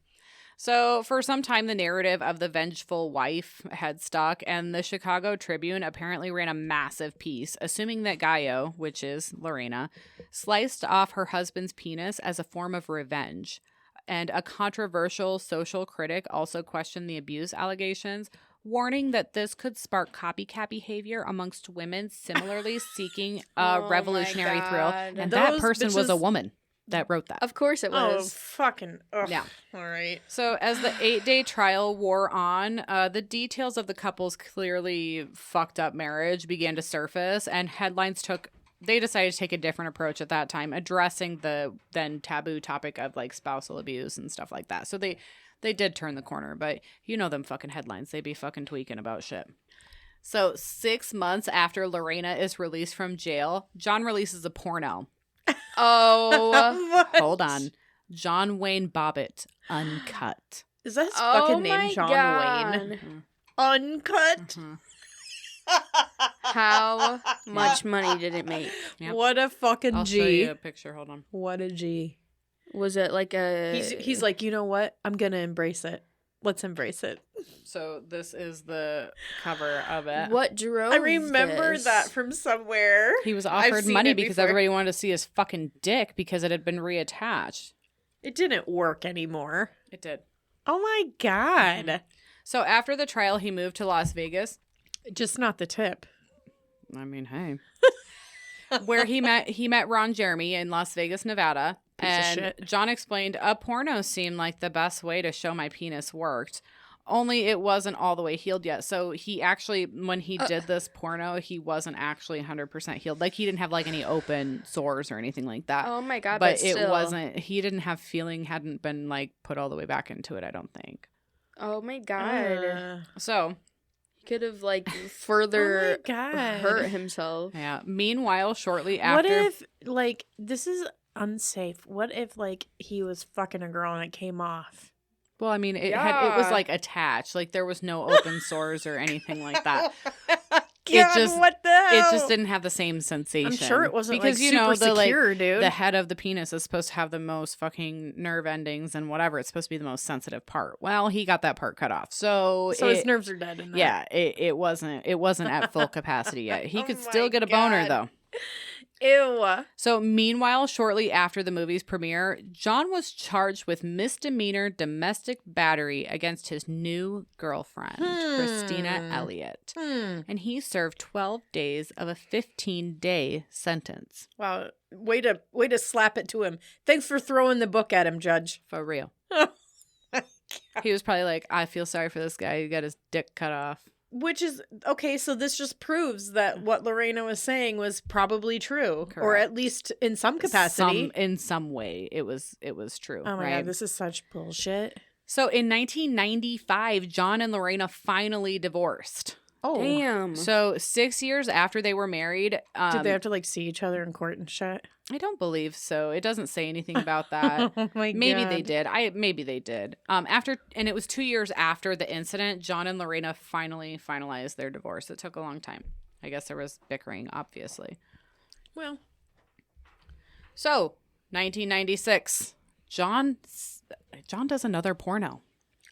So, for some time, the narrative of the vengeful wife had stuck, and the Chicago Tribune apparently ran a massive piece, assuming that Gaio, which is Lorena, sliced off her husband's penis as a form of revenge. And a controversial social critic also questioned the abuse allegations, warning that this could spark copycat behavior amongst women similarly seeking a Oh my revolutionary thrill. God. And that Those person was a bitches- woman that wrote that. Of course it Oh, was. fucking. Ugh. Yeah. All right. So, as the 8-day trial wore on, the details of the couple's clearly fucked up marriage began to surface, and headlines they decided to take a different approach at that time, addressing the then taboo topic of like spousal abuse and stuff like that. So they did turn the corner, but you know them fucking headlines. They be fucking tweaking about shit. So 6 months after Lorena is released from jail, John releases a porno. Oh. What? Hold on. John Wayne Bobbitt, uncut. Is that his Oh fucking name, my John God. Wayne? Uncut. Mhm. How much money did it make? Yep. What a fucking I'll show G. you a picture. Hold on. What a G. Was it like a... He's like, you know what? I'm gonna embrace it. Let's embrace it. So this is the cover of it. What drove I remember this? that from somewhere. He was I've offered seen money it because before. everybody wanted to see his fucking dick because it had been reattached. It didn't work anymore. It did. Oh my god. Mm-hmm. So after the trial, he moved to Las Vegas. Just not the tip. I mean, hey. Where he met Ron Jeremy in Las Vegas, Nevada. Piece of And shit. John explained, a porno seemed like the best way to show my penis worked. Only it wasn't all the way healed yet. So he actually, when he did this porno, he wasn't actually 100% healed. Like he didn't have like any open sores or anything like that. Oh my God. But still. it wasn't, he didn't have feeling, hadn't been like put all the way back into it, I don't think. Oh my God. So He could have like further Oh my God. hurt himself. yeah. Meanwhile, shortly after. What if, like, this is unsafe? What if, like, he was fucking a girl and it came off? Well, I mean, it was Yeah. like attached. Like there was no open sores or anything like that. God, what the hell? It just didn't have the same sensation. I'm sure it wasn't because like you super know the secure, dude. the head of the penis is supposed to have the most fucking nerve endings and whatever. It's supposed to be the most sensitive part. Well, he got that part cut off, so his nerves are dead. In that. yeah, it wasn't at full capacity yet. He could Oh still my get a boner God. though. Ew. So, meanwhile, shortly after the movie's premiere, John was charged with misdemeanor domestic battery against his new girlfriend, Christina Elliott. And he served 12 days of a 15-day sentence. Wow. Way to slap it to him. Thanks for throwing the book at him, Judge. For real. He was probably like, I feel sorry for this guy. He got his dick cut off. Which is okay, so this just proves that what Lorena was saying was probably true. Or Correct. at least in some capacity. In some way, it was true. Oh my right? God, this is such bullshit. So, in 1995, John and Lorena finally divorced. Oh. Damn. So 6 years after they were married, Did they have to like see each other in court and shit? I don't believe so. It doesn't say anything about that. Oh my Maybe God. they did. Maybe they did. And it was 2 years after the incident, John and Lorena finally finalized their divorce. It took a long time. I guess there was bickering, obviously. Well, So 1996, John does another porno.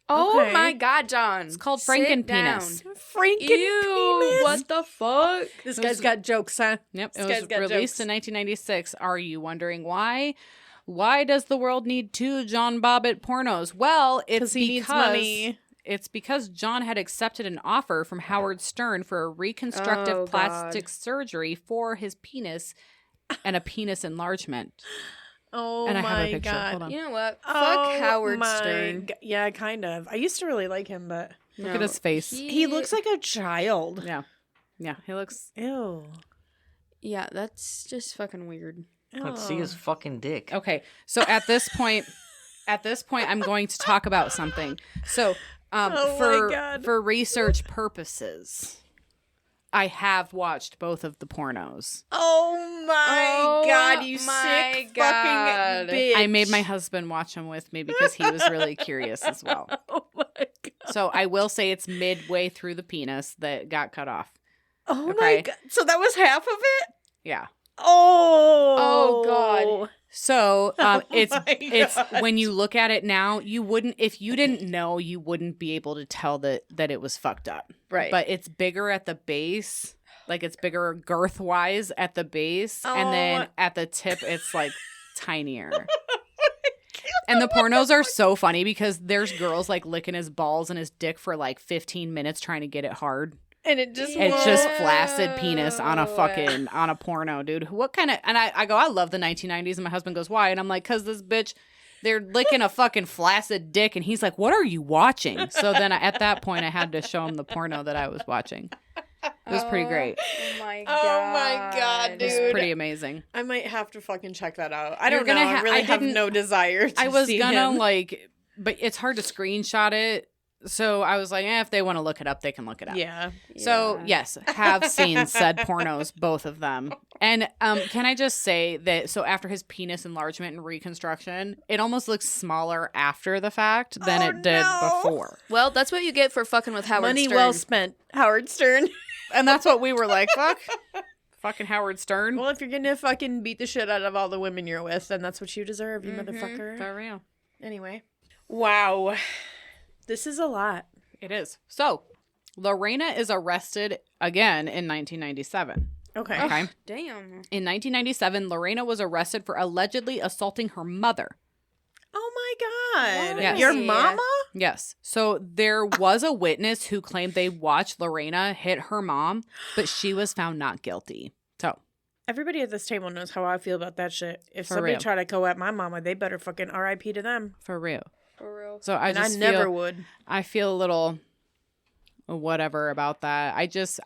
Oh Okay. my God, John. It's called Sit Frankenpenis. down. Franken Ew, penis. what the fuck? This guy's got jokes, huh? Yep, This it guy's was got released jokes. in 1996. Are you wondering why? Why does the world need two John Bobbitt pornos? Well, it's he needs because money. it's because John had accepted an offer from Howard Stern for a reconstructive Oh, plastic God. surgery for his penis and a penis enlargement. Oh And I have a my picture. God. Hold on. You know what? Oh Fuck Howard my Stern. Yeah, kind of. I used to really like him, but Look at his face. he looks like a child. Yeah. Yeah, he looks Ew. Yeah, that's just fucking weird. Let's see his fucking dick. okay. So at this point, I'm going to talk about something. So, Oh my for God. for research purposes, I have watched both of the pornos. Oh my Oh God, you my sick God. fucking bitch. I made my husband watch them with me because he was really curious as well. Oh my God. So I will say it's midway through the penis that got cut off. Oh my Okay. God. So that was half of it? Yeah. Oh. God. So Oh it's my when you look at it now, you wouldn't, if you didn't know, you wouldn't be able to tell that it was fucked up. Right. But it's bigger at the base, like it's bigger girth wise at the base, and then Oh. at the tip it's like tinier. And the pornos are so funny because there's girls like licking his balls and his dick for like 15 minutes trying to get it hard. and it just It's just won't. flaccid penis on a fucking on a porno, dude. What kind of? And I go, I love the 1990s, and my husband goes, why? And I'm like, cause this bitch, they're licking a fucking flaccid dick, and he's like, what are you watching? So then at that point, I had to show him the porno that I was watching. It was pretty great. Oh my God. Oh my God, It was dude. pretty amazing. I might have to fucking check that out. I You're don't know. gonna I ha- really I have didn't- no desire to I was see gonna him. like, but it's hard to screenshot it. So I was like, if they want to look it up, they can look it up. Yeah. So Yeah. yes, have seen said pornos, both of them. And can I just say that so after his penis enlargement and reconstruction, it almost looks smaller after the fact than Oh, it did no. before. Well, that's what you get for fucking with Howard Money Stern. well spent, Howard Stern. And that's what we were like, fuck. Fucking Howard Stern. Well, if you're gonna fucking beat the shit out of all the women you're with, then that's what you deserve, you motherfucker. For real. Anyway. Wow. This is a lot. It is. So Lorena is arrested again in 1997. Okay. Okay. Damn. In 1997, Lorena was arrested for allegedly assaulting her mother. Oh my God. Yes. Your Yeah. mama? Yes. So there was a witness who claimed they watched Lorena hit her mom, but she was found not guilty. So Everybody at this table knows how I feel about that shit. If For somebody real. try to go at my mama, they better fucking R.I.P. to them. For real. For real. So I And I just never feel, would. I feel a little whatever about that. I just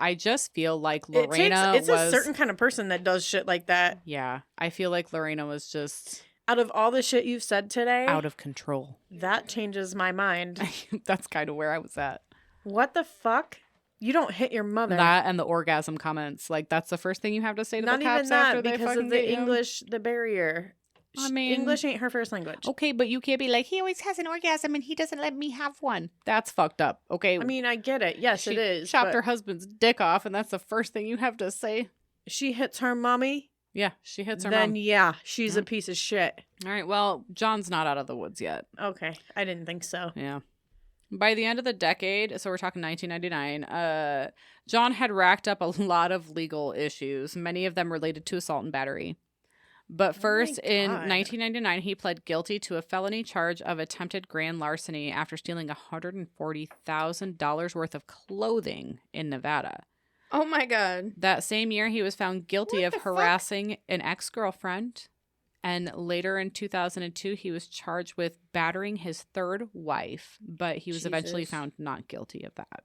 feel like Lorena It's was a certain kind of person that does shit like that. Yeah, I feel like Lorena was just Out of all the shit you've said today, out of control. that changes my mind. That's kind of where I was at. What the fuck? You don't hit your mother. That and the orgasm comments. Like, that's the first thing you have to say to Not the even cops after that, they because fucking of the get you? English, the barrier. I mean- English ain't her first language. Okay, but you can't be like, he always has an orgasm and he doesn't let me have one. That's fucked up. Okay. I mean, I get it. Yes, she it is. chopped but her husband's dick off, and that's the first thing you have to say. she hits her mommy, Yeah, she hits her then mom. yeah, she's Yeah. a piece of shit. All right, well, John's not out of the woods yet. Okay, I didn't think so. Yeah. By the end of the decade, so we're talking 1999, John had racked up a lot of legal issues, many of them related to assault and battery. But first, in God. 1999, he pled guilty to a felony charge of attempted grand larceny after stealing $140,000 worth of clothing in Nevada. Oh my god. That same year, he was found guilty What of the fuck? harassing an ex-girlfriend. And later in 2002, he was charged with battering his third wife, but he was eventually Jesus. found not guilty of that.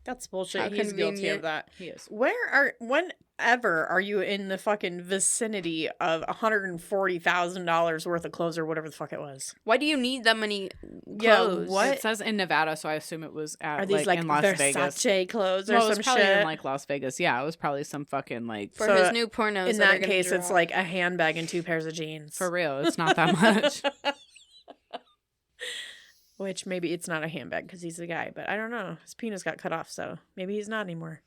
That's bullshit. How He's guilty convenient. of that. He is. Whenever are you in the fucking vicinity of $140,000 worth of clothes or whatever the fuck it was? Why do you need that many Yeah, clothes? what? It says in Nevada, so I assume it was at Are these like in Las Vegas. Versace clothes or Well, it was some probably shit? in like Las Vegas. Yeah, it was probably some fucking like For So, his new pornos. in that are that gonna case, it's drop. like a handbag and 2 pairs of jeans. for real. It's not that much. Which maybe it's not a handbag because he's a guy, but I don't know. His penis got cut off, so maybe he's not anymore.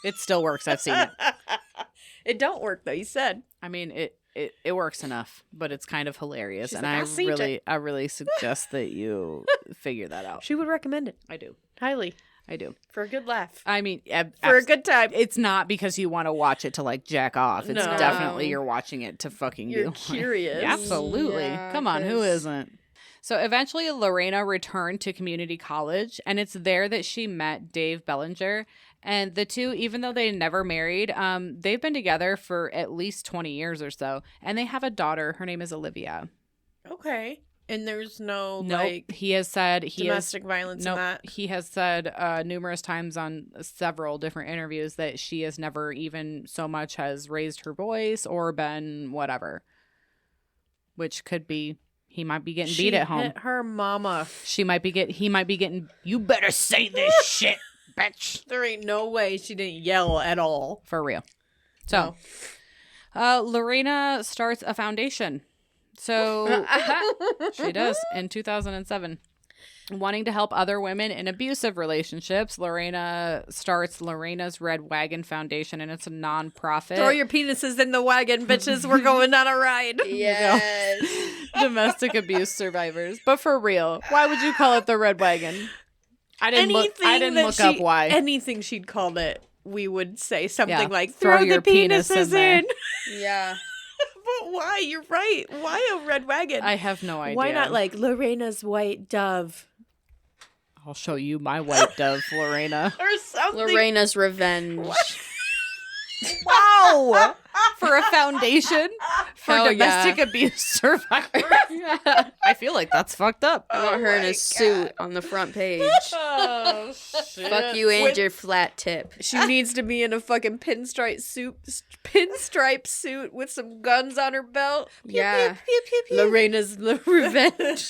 It still works. I've seen it. It don't work though. You said. I mean, it works enough, but it's kind of hilarious, She's and like, "I seen it." I really suggest that you figure that out. She would recommend it I do. highly I do. for a good laugh, I mean, for a good time. It's not because you want to watch it to like jack off. It's No. definitely you're watching it to fucking You're be curious. Absolutely. Yeah, Come on, who 'cause- isn't? So eventually Lorena returned to community college, and it's there that she met Dave Bellinger. And the two, even though they never married, they've been together for at least 20 years or so. And they have a daughter. Her name is Olivia. Okay, and there's no Nope. like He has said domestic violence in Nope. that. He has said numerous times on several different interviews that she has never even so much as raised her voice or been whatever. Which could be he might be getting beat at home. Hit her mama. He might be getting you better say this shit, bitch. There ain't no way she didn't yell at all. For real. So Lorena starts a foundation. So she does in 2007. Wanting to help other women in abusive relationships, Lorena starts Lorena's Red Wagon Foundation, and it's a nonprofit. Throw your penises in the wagon, bitches. We're going on a ride. Yes. Domestic abuse survivors. But for real, why would you call it the Red Wagon? I didn't look up why. Anything she'd called it, we would say something Yeah. like, Throw throw your the penis in penises there. in. Yeah. But why? You're right. Why a red wagon? I have no idea. Why not like Lorena's white dove? I'll show you my white dove, Lorena. Or something. Lorena's revenge. Wow! For a foundation for Hell domestic abuse survivors. I feel like that's fucked up. I want her in my a suit on the front page. Oh, shit. Fuck you and your flat tip. She needs to be in a fucking pinstripe suit with some guns on her belt. Yeah. Lorena's revenge.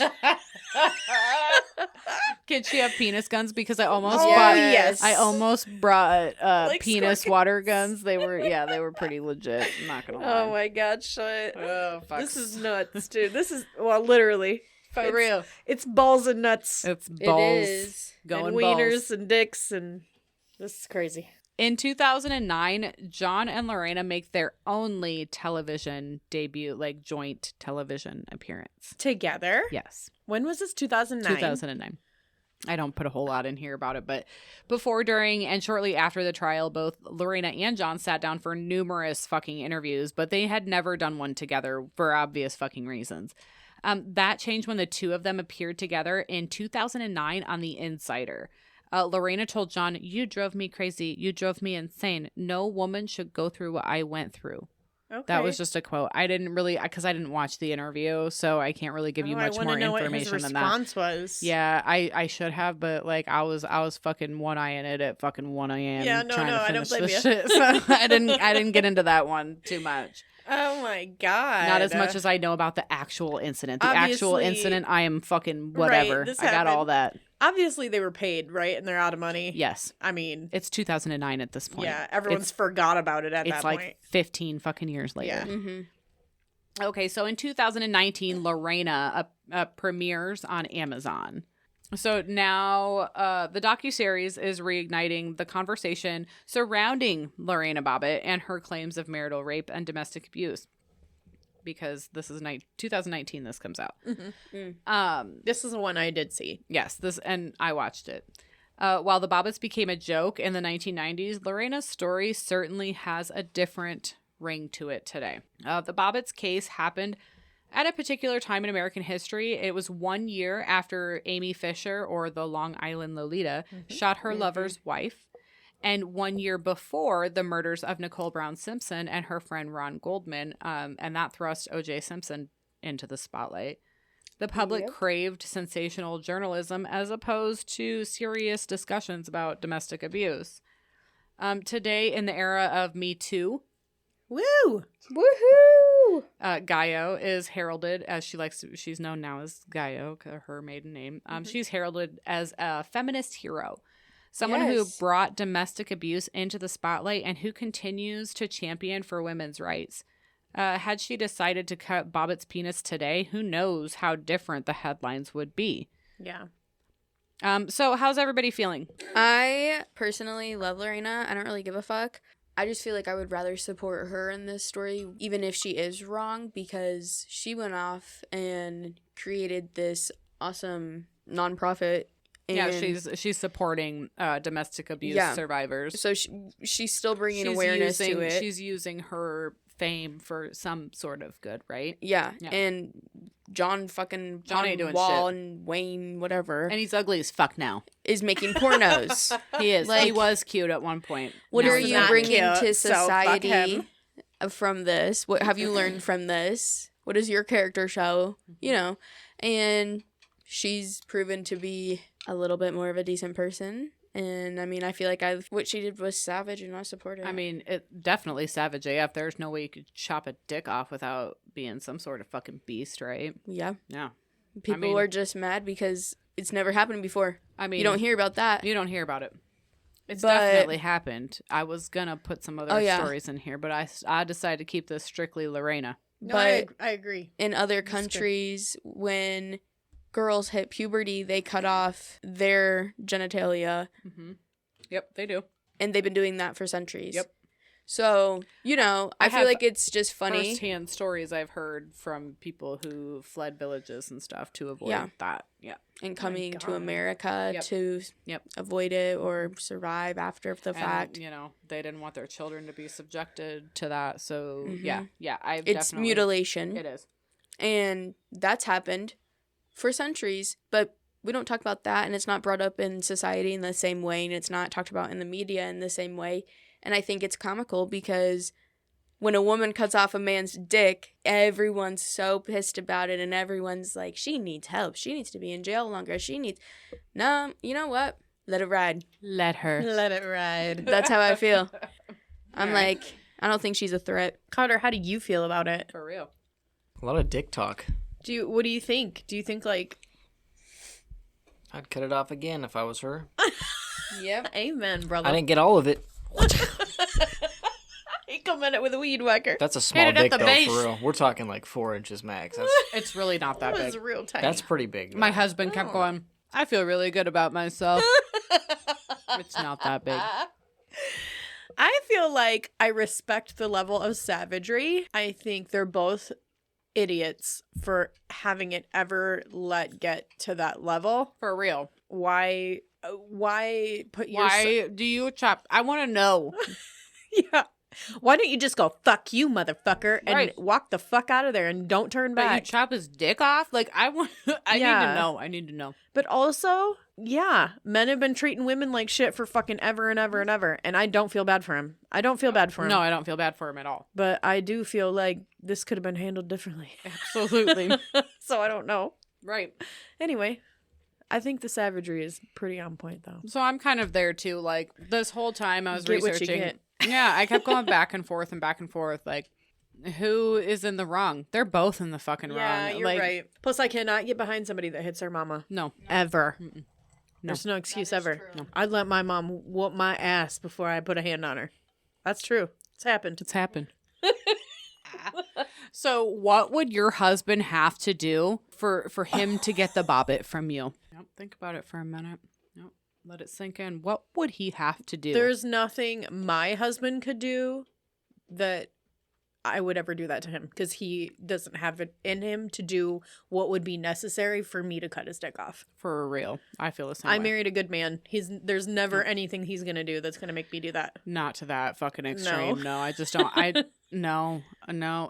Can she have penis guns? Because I almost Oh, bought. yes. I almost brought Like penis squirt water guns. They were pretty legit. I'm not gonna lie. Oh my god, shit. Oh, fuck. This is nuts, dude. This is, well, literally. for real. It's balls and nuts. It's It balls. is. Going and wieners balls. and dicks and this is crazy. In 2009, John and Lorena make their only television debut, like joint television appearance. Together? Yes. When was this? 2009? 2009. I don't put a whole lot in here about it, but before, during, and shortly after the trial, both Lorena and John sat down for numerous fucking interviews, but they had never done one together for obvious fucking reasons. That changed when the two of them appeared together in 2009 on The Insider. Lorena told John, "You drove me crazy. You drove me insane. No woman should go through what I went through." Okay. That was just a quote. I didn't really, because I didn't watch the interview, so I can't really give you much more information than that. What his response was. Yeah, I should have, but like I was fucking one eye in it at fucking 1 a.m. Yeah, no, trying to I finish don't blame this you. shit. So I didn't get into that one too much. Oh my God. Not as much as I know about the actual incident. The actual Obviously- incident, I am fucking whatever. Right, this I got all happened. that. Obviously, they were paid, right? And they're out of money. Yes. I mean, It's 2009 at this point. yeah, everyone's forgot about it at that It's like point. 15 fucking years later. Yeah. Mm-hmm. Okay, so in 2019, Lorena premieres on Amazon. So now the docuseries is reigniting the conversation surrounding Lorena Bobbitt and her claims of marital rape and domestic abuse. Because this is 2019 this comes out. This is the one I did see. Yes, and I watched it. While the Bobbitts became a joke in the 1990s, Lorena's story certainly has a different ring to it today. The Bobbitts case happened at a particular time in American history. It was 1 year after Amy Fisher, or the Long Island Lolita, shot her lover's wife, and 1 year before the murders of Nicole Brown Simpson and her friend Ron Goldman, and that thrust O.J. Simpson into the spotlight. The public craved sensational journalism as opposed to serious discussions about domestic abuse. Today, in the era of Me Too, Woo! Woohoo! Gaio is heralded as she's known now as Gaio, her maiden name. She's heralded as a feminist hero. Someone who brought domestic abuse into the spotlight and who continues to champion for women's rights. Had she decided to cut Bobbitt's penis today, who knows how different the headlines would be. Yeah. So how's everybody feeling? I personally love Lorena. I don't really give a fuck. I just feel like I would rather support her in this story, even if she is wrong, because she went off and created this awesome nonprofit. And Yeah, she's supporting domestic abuse survivors. So she's still bringing awareness to it. She's using her fame for some sort of good, right? Yeah. And John ain't doing Wall shit. and Wayne, whatever, And he's ugly as fuck now. is making pornos. He is. Like- He was cute at one point. What Now are he's you not. bringing cute, to so fuck society him. from this? What have you learned from this? What does your character show? You know, and she's proven to be a little bit more of a decent person. And I mean, I feel like what she did was savage, and I support it. I mean, it definitely savage AF. There's no way you could chop a dick off without being some sort of fucking beast, right? yeah, Yeah. people are just mad because it's never happened before. I mean, You don't hear about that. You don't hear about it. It's But- definitely happened. I was gonna put some other Oh, yeah. stories in here, but I decided to keep this strictly Lorena. No, But- I agree. In other That's good. countries, when girls hit puberty, they cut off their genitalia, Mm-hmm. Yep, they do. and they've been doing that for centuries. Yep. So, you know, I feel have like it's just funny. First-hand stories I've heard from people who fled villages and stuff to avoid Yeah. that. Yeah. And coming to God. America Yep. to Yep. avoid it or survive after the fact. And, you know, they didn't want their children to be subjected to that. So, Mhm. yeah, I've It's definitely... mutilation. It is. And that's happened for centuries, but we don't talk about that, and it's not brought up in society in the same way, and it's not talked about in the media in the same way. And I think it's comical because when a woman cuts off a man's dick, everyone's so pissed about it, and everyone's like, she needs help. She needs to be in jail longer. No, you know what? Let it ride. Let her. Let it ride. That's how I feel. I'm Alright. like, I don't think she's a threat. Carter, how do you feel about it? For real. A lot of dick talk. What do you think? Do you think like I'd cut it off again if I was her. Yep. amen, brother? I didn't get all of it. He come in it with a weed whacker. That's a small it at dick the though, base. for real. We're talking like 4 inches max. It's really not that That was big. real tight. That's pretty big. Though. My husband kept going, I feel really good about myself. It's not that big. I feel like I respect the level of savagery. I think they're both idiots for having it ever get to that level. For real. Why put your Why do you chop? I want to know. yeah. Why don't you just go, fuck you, motherfucker, and Right. walk the fuck out of there and don't turn But you back? chop his dick off? Like, I want. I need Yeah. to know. I need to know. But also, yeah, men have been treating women like shit for fucking ever and ever and ever. And I don't feel bad for him. I don't feel bad for him. No, I don't feel bad for him at all. But I do feel like this could have been handled differently. Absolutely. So I don't know. Right. Anyway, I think the savagery is pretty on point, though. So I'm kind of there too. Like, this whole time I was Get what you researching. get. Yeah, I kept going back and forth and back and forth. Like, who is in the wrong? They're both in the fucking wrong. Like, right. Plus, I cannot get behind somebody that hits their mama. No. Ever. No. There's no excuse That is ever. true. No. I'd let my mom whoop my ass before I put a hand on her. That's true. It's happened. It's happened. So what would your husband have to do for him to get the Bobbitt from you? Yep, think about it for a minute. Yep, let it sink in. What would he have to do? There's nothing my husband could do that I would ever do that to him because he doesn't have it in him to do what would be necessary for me to cut his dick off. For real. I feel the same I way. married a good man. There's never anything he's gonna do that's gonna make me do that. Not to that fucking extreme. No, I just don't. No.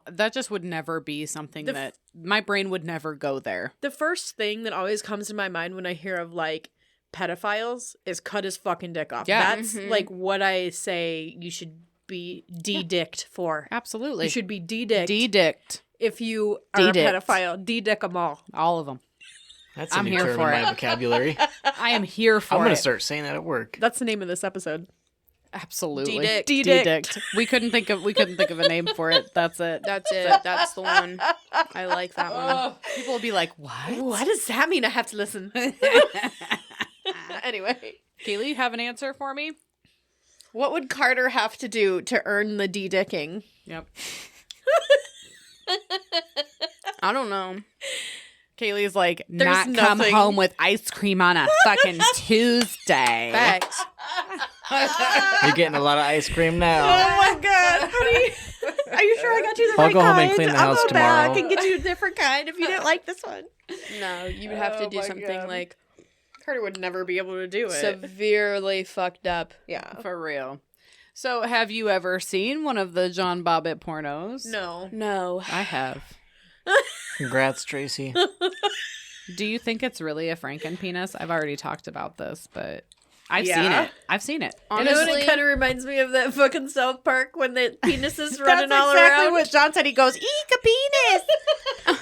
That just would never be something that my brain would never go there. The first thing that always comes to my mind when I hear of like pedophiles is cut his fucking dick off. Yeah. That's like what I say you should be de-dicked for. Absolutely. You should be de-dicked. De-dicked. If you are De-dicked. a pedophile, de-dick them all. All of them. That's I'm a new here term for in my it. vocabulary. I am here for I'm going it. to start saying that at work. That's the name of this episode. Absolutely. De-dicked. De-dicked. We couldn't think of a name for it. That's it. That's it. That's the one. I like that one. Oh, people will be like, "What? What does that mean? I have to listen. Anyway. Kaylee, you have an answer for me? What would Carter have to do to earn the de-dicking? Yep. I don't know. Kaylee's like, There's not come nothing. home with ice cream on a fucking Tuesday. Facts. You're getting a lot of ice cream now. Oh my god, honey. Are you sure I got you the I'll right go home and kind? clean the I'll house go back tomorrow. and get you a different kind if you didn't like this one. No, you would have to Oh do my something God. like Carter would never be able to do it. severely fucked up. Yeah. For real. So, have you ever seen one of the John Bobbitt pornos? No. No. I have. Congrats, Tracy. Do you think it's really a Franken penis? I've already talked about this, but I've Yeah. seen it. I've seen it. You know what? Honestly, It kind of reminds me of that fucking South Park when the penis is That's running all exactly around. what John said. He goes, "Eek a penis,"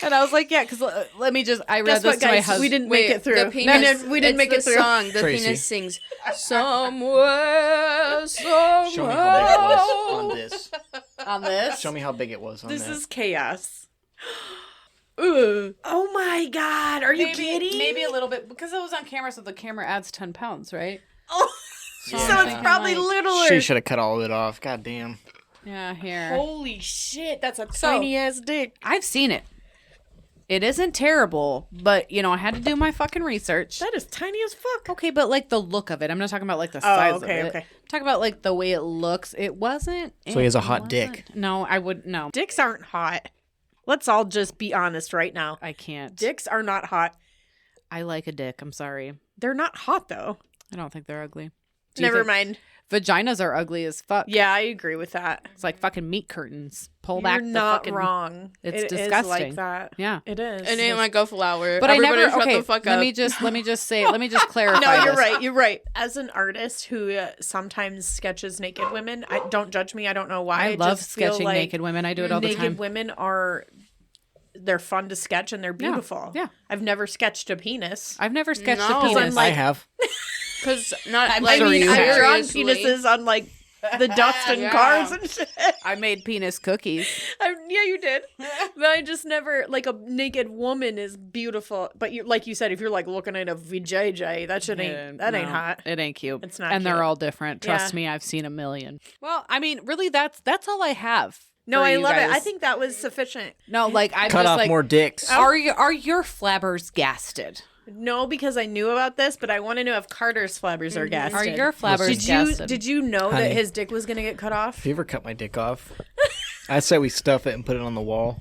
and I was like, "Yeah," because let me just. I read Guess this what, to my guys? husband. We didn't wait, make it through. The penis, we didn't make it the through. song. The Tracy. penis sings somewhere, somewhere. Show me how big it was on this. on this. Show me how big it was on This that. is chaos. Ooh. Oh my god. Are you kidding? Maybe a little bit because it was on camera, so the camera adds 10 pounds, right? Oh. So Yeah. So I'm it's thinking, probably like, littler. She should have cut all of it off. God damn. Yeah, here. Holy shit. That's a So- tiny ass dick. I've seen it. It isn't terrible, but I had to do my fucking research. That is tiny as fuck. Okay, but like the look of it. I'm not talking about like the size of it. okay. I'm talking about like the way it looks. It wasn't. So he has a hot wasn't- dick. No, I would no. Dicks aren't hot. Let's all just be honest right now. I can't. Dicks are not hot. I like a dick. I'm sorry. They're not hot though. I don't think they're ugly. Do you Never think- mind. Vaginas are ugly as fuck. Yeah, I agree with that. It's like fucking meat curtains. Pull You're back the not fucking wrong. It's It is disgusting. like that. Yeah. It is. It ain't like a flower. But Everybody I never shut okay. the fuck let up. me just clarify. No, you're this. right. You're right. As an artist who sometimes sketches naked women, don't judge me. I don't know why. I love just feel sketching like naked women. I do it all the naked time. women they're fun to sketch and they're beautiful. yeah. I've never sketched a penis. I've never sketched No. a penis. I'm like- I have. Because not. I'm like, sure you I've have. drawn seriously. penises on like the dust and Yeah. cars and shit. I made penis cookies. Yeah, you did. But I just never like a naked woman is beautiful. But you, like you said, if you're like looking at a VJJ, that shit ain't ain't No, hot. It ain't cute. It's not and cute. they're all different. Trust Yeah. me, I've seen a million. Well, I mean, really, that's all I have. No, for I you love it. guys. I think that was sufficient. no, like I Cut just off like. more dicks. Are your flabbers gasted? No, because I knew about this, but I want to know if Carter's flabbers are gasted. Are your flabbers gasted? Did you know Honey. that his dick was gonna get cut off? If you ever cut my dick off, I say we stuff it and put it on the wall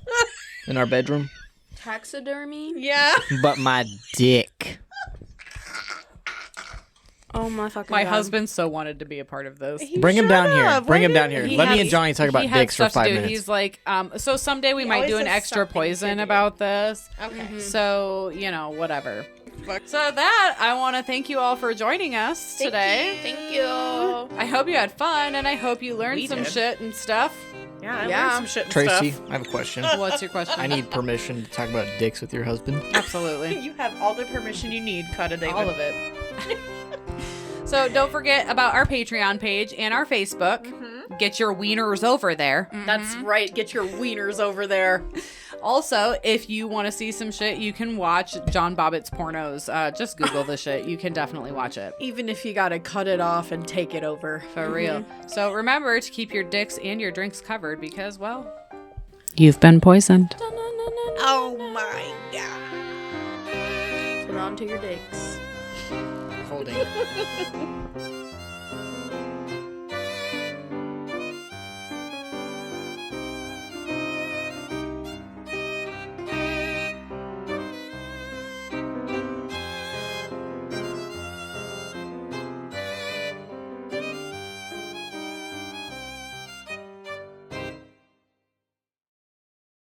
in our bedroom. Taxidermy? Yeah. But my dick. Oh my fucking My God. husband so wanted to be a part of this. Bring him down here. Bring him down here. He Let me has- and Johnny talk about he had dicks for stuff to 5 do. minutes. He's like, so someday we He might always do an has extra something to poison do. about this. Okay. So, whatever. So that, I want to thank you all for joining us today. Thank you. I hope you had fun, and I hope you learned We some did. shit and stuff. Yeah, I Yeah. learned some shit and Tracy, stuff. I have a question. What's your question? I need permission to talk about dicks with your husband. Absolutely. You have all the permission you need, Cutter David. All of it. So don't forget about our Patreon page and our Facebook. Get your wieners over there. That's right. Get your wieners over there. Also, if you want to see some shit, you can watch John Bobbitt's pornos. Just Google the shit. You can definitely watch it. Even if you gotta cut it off and take it over. For real. So remember to keep your dicks and your drinks covered because, well, you've been poisoned. Oh my god. Put on to your dicks. Holding.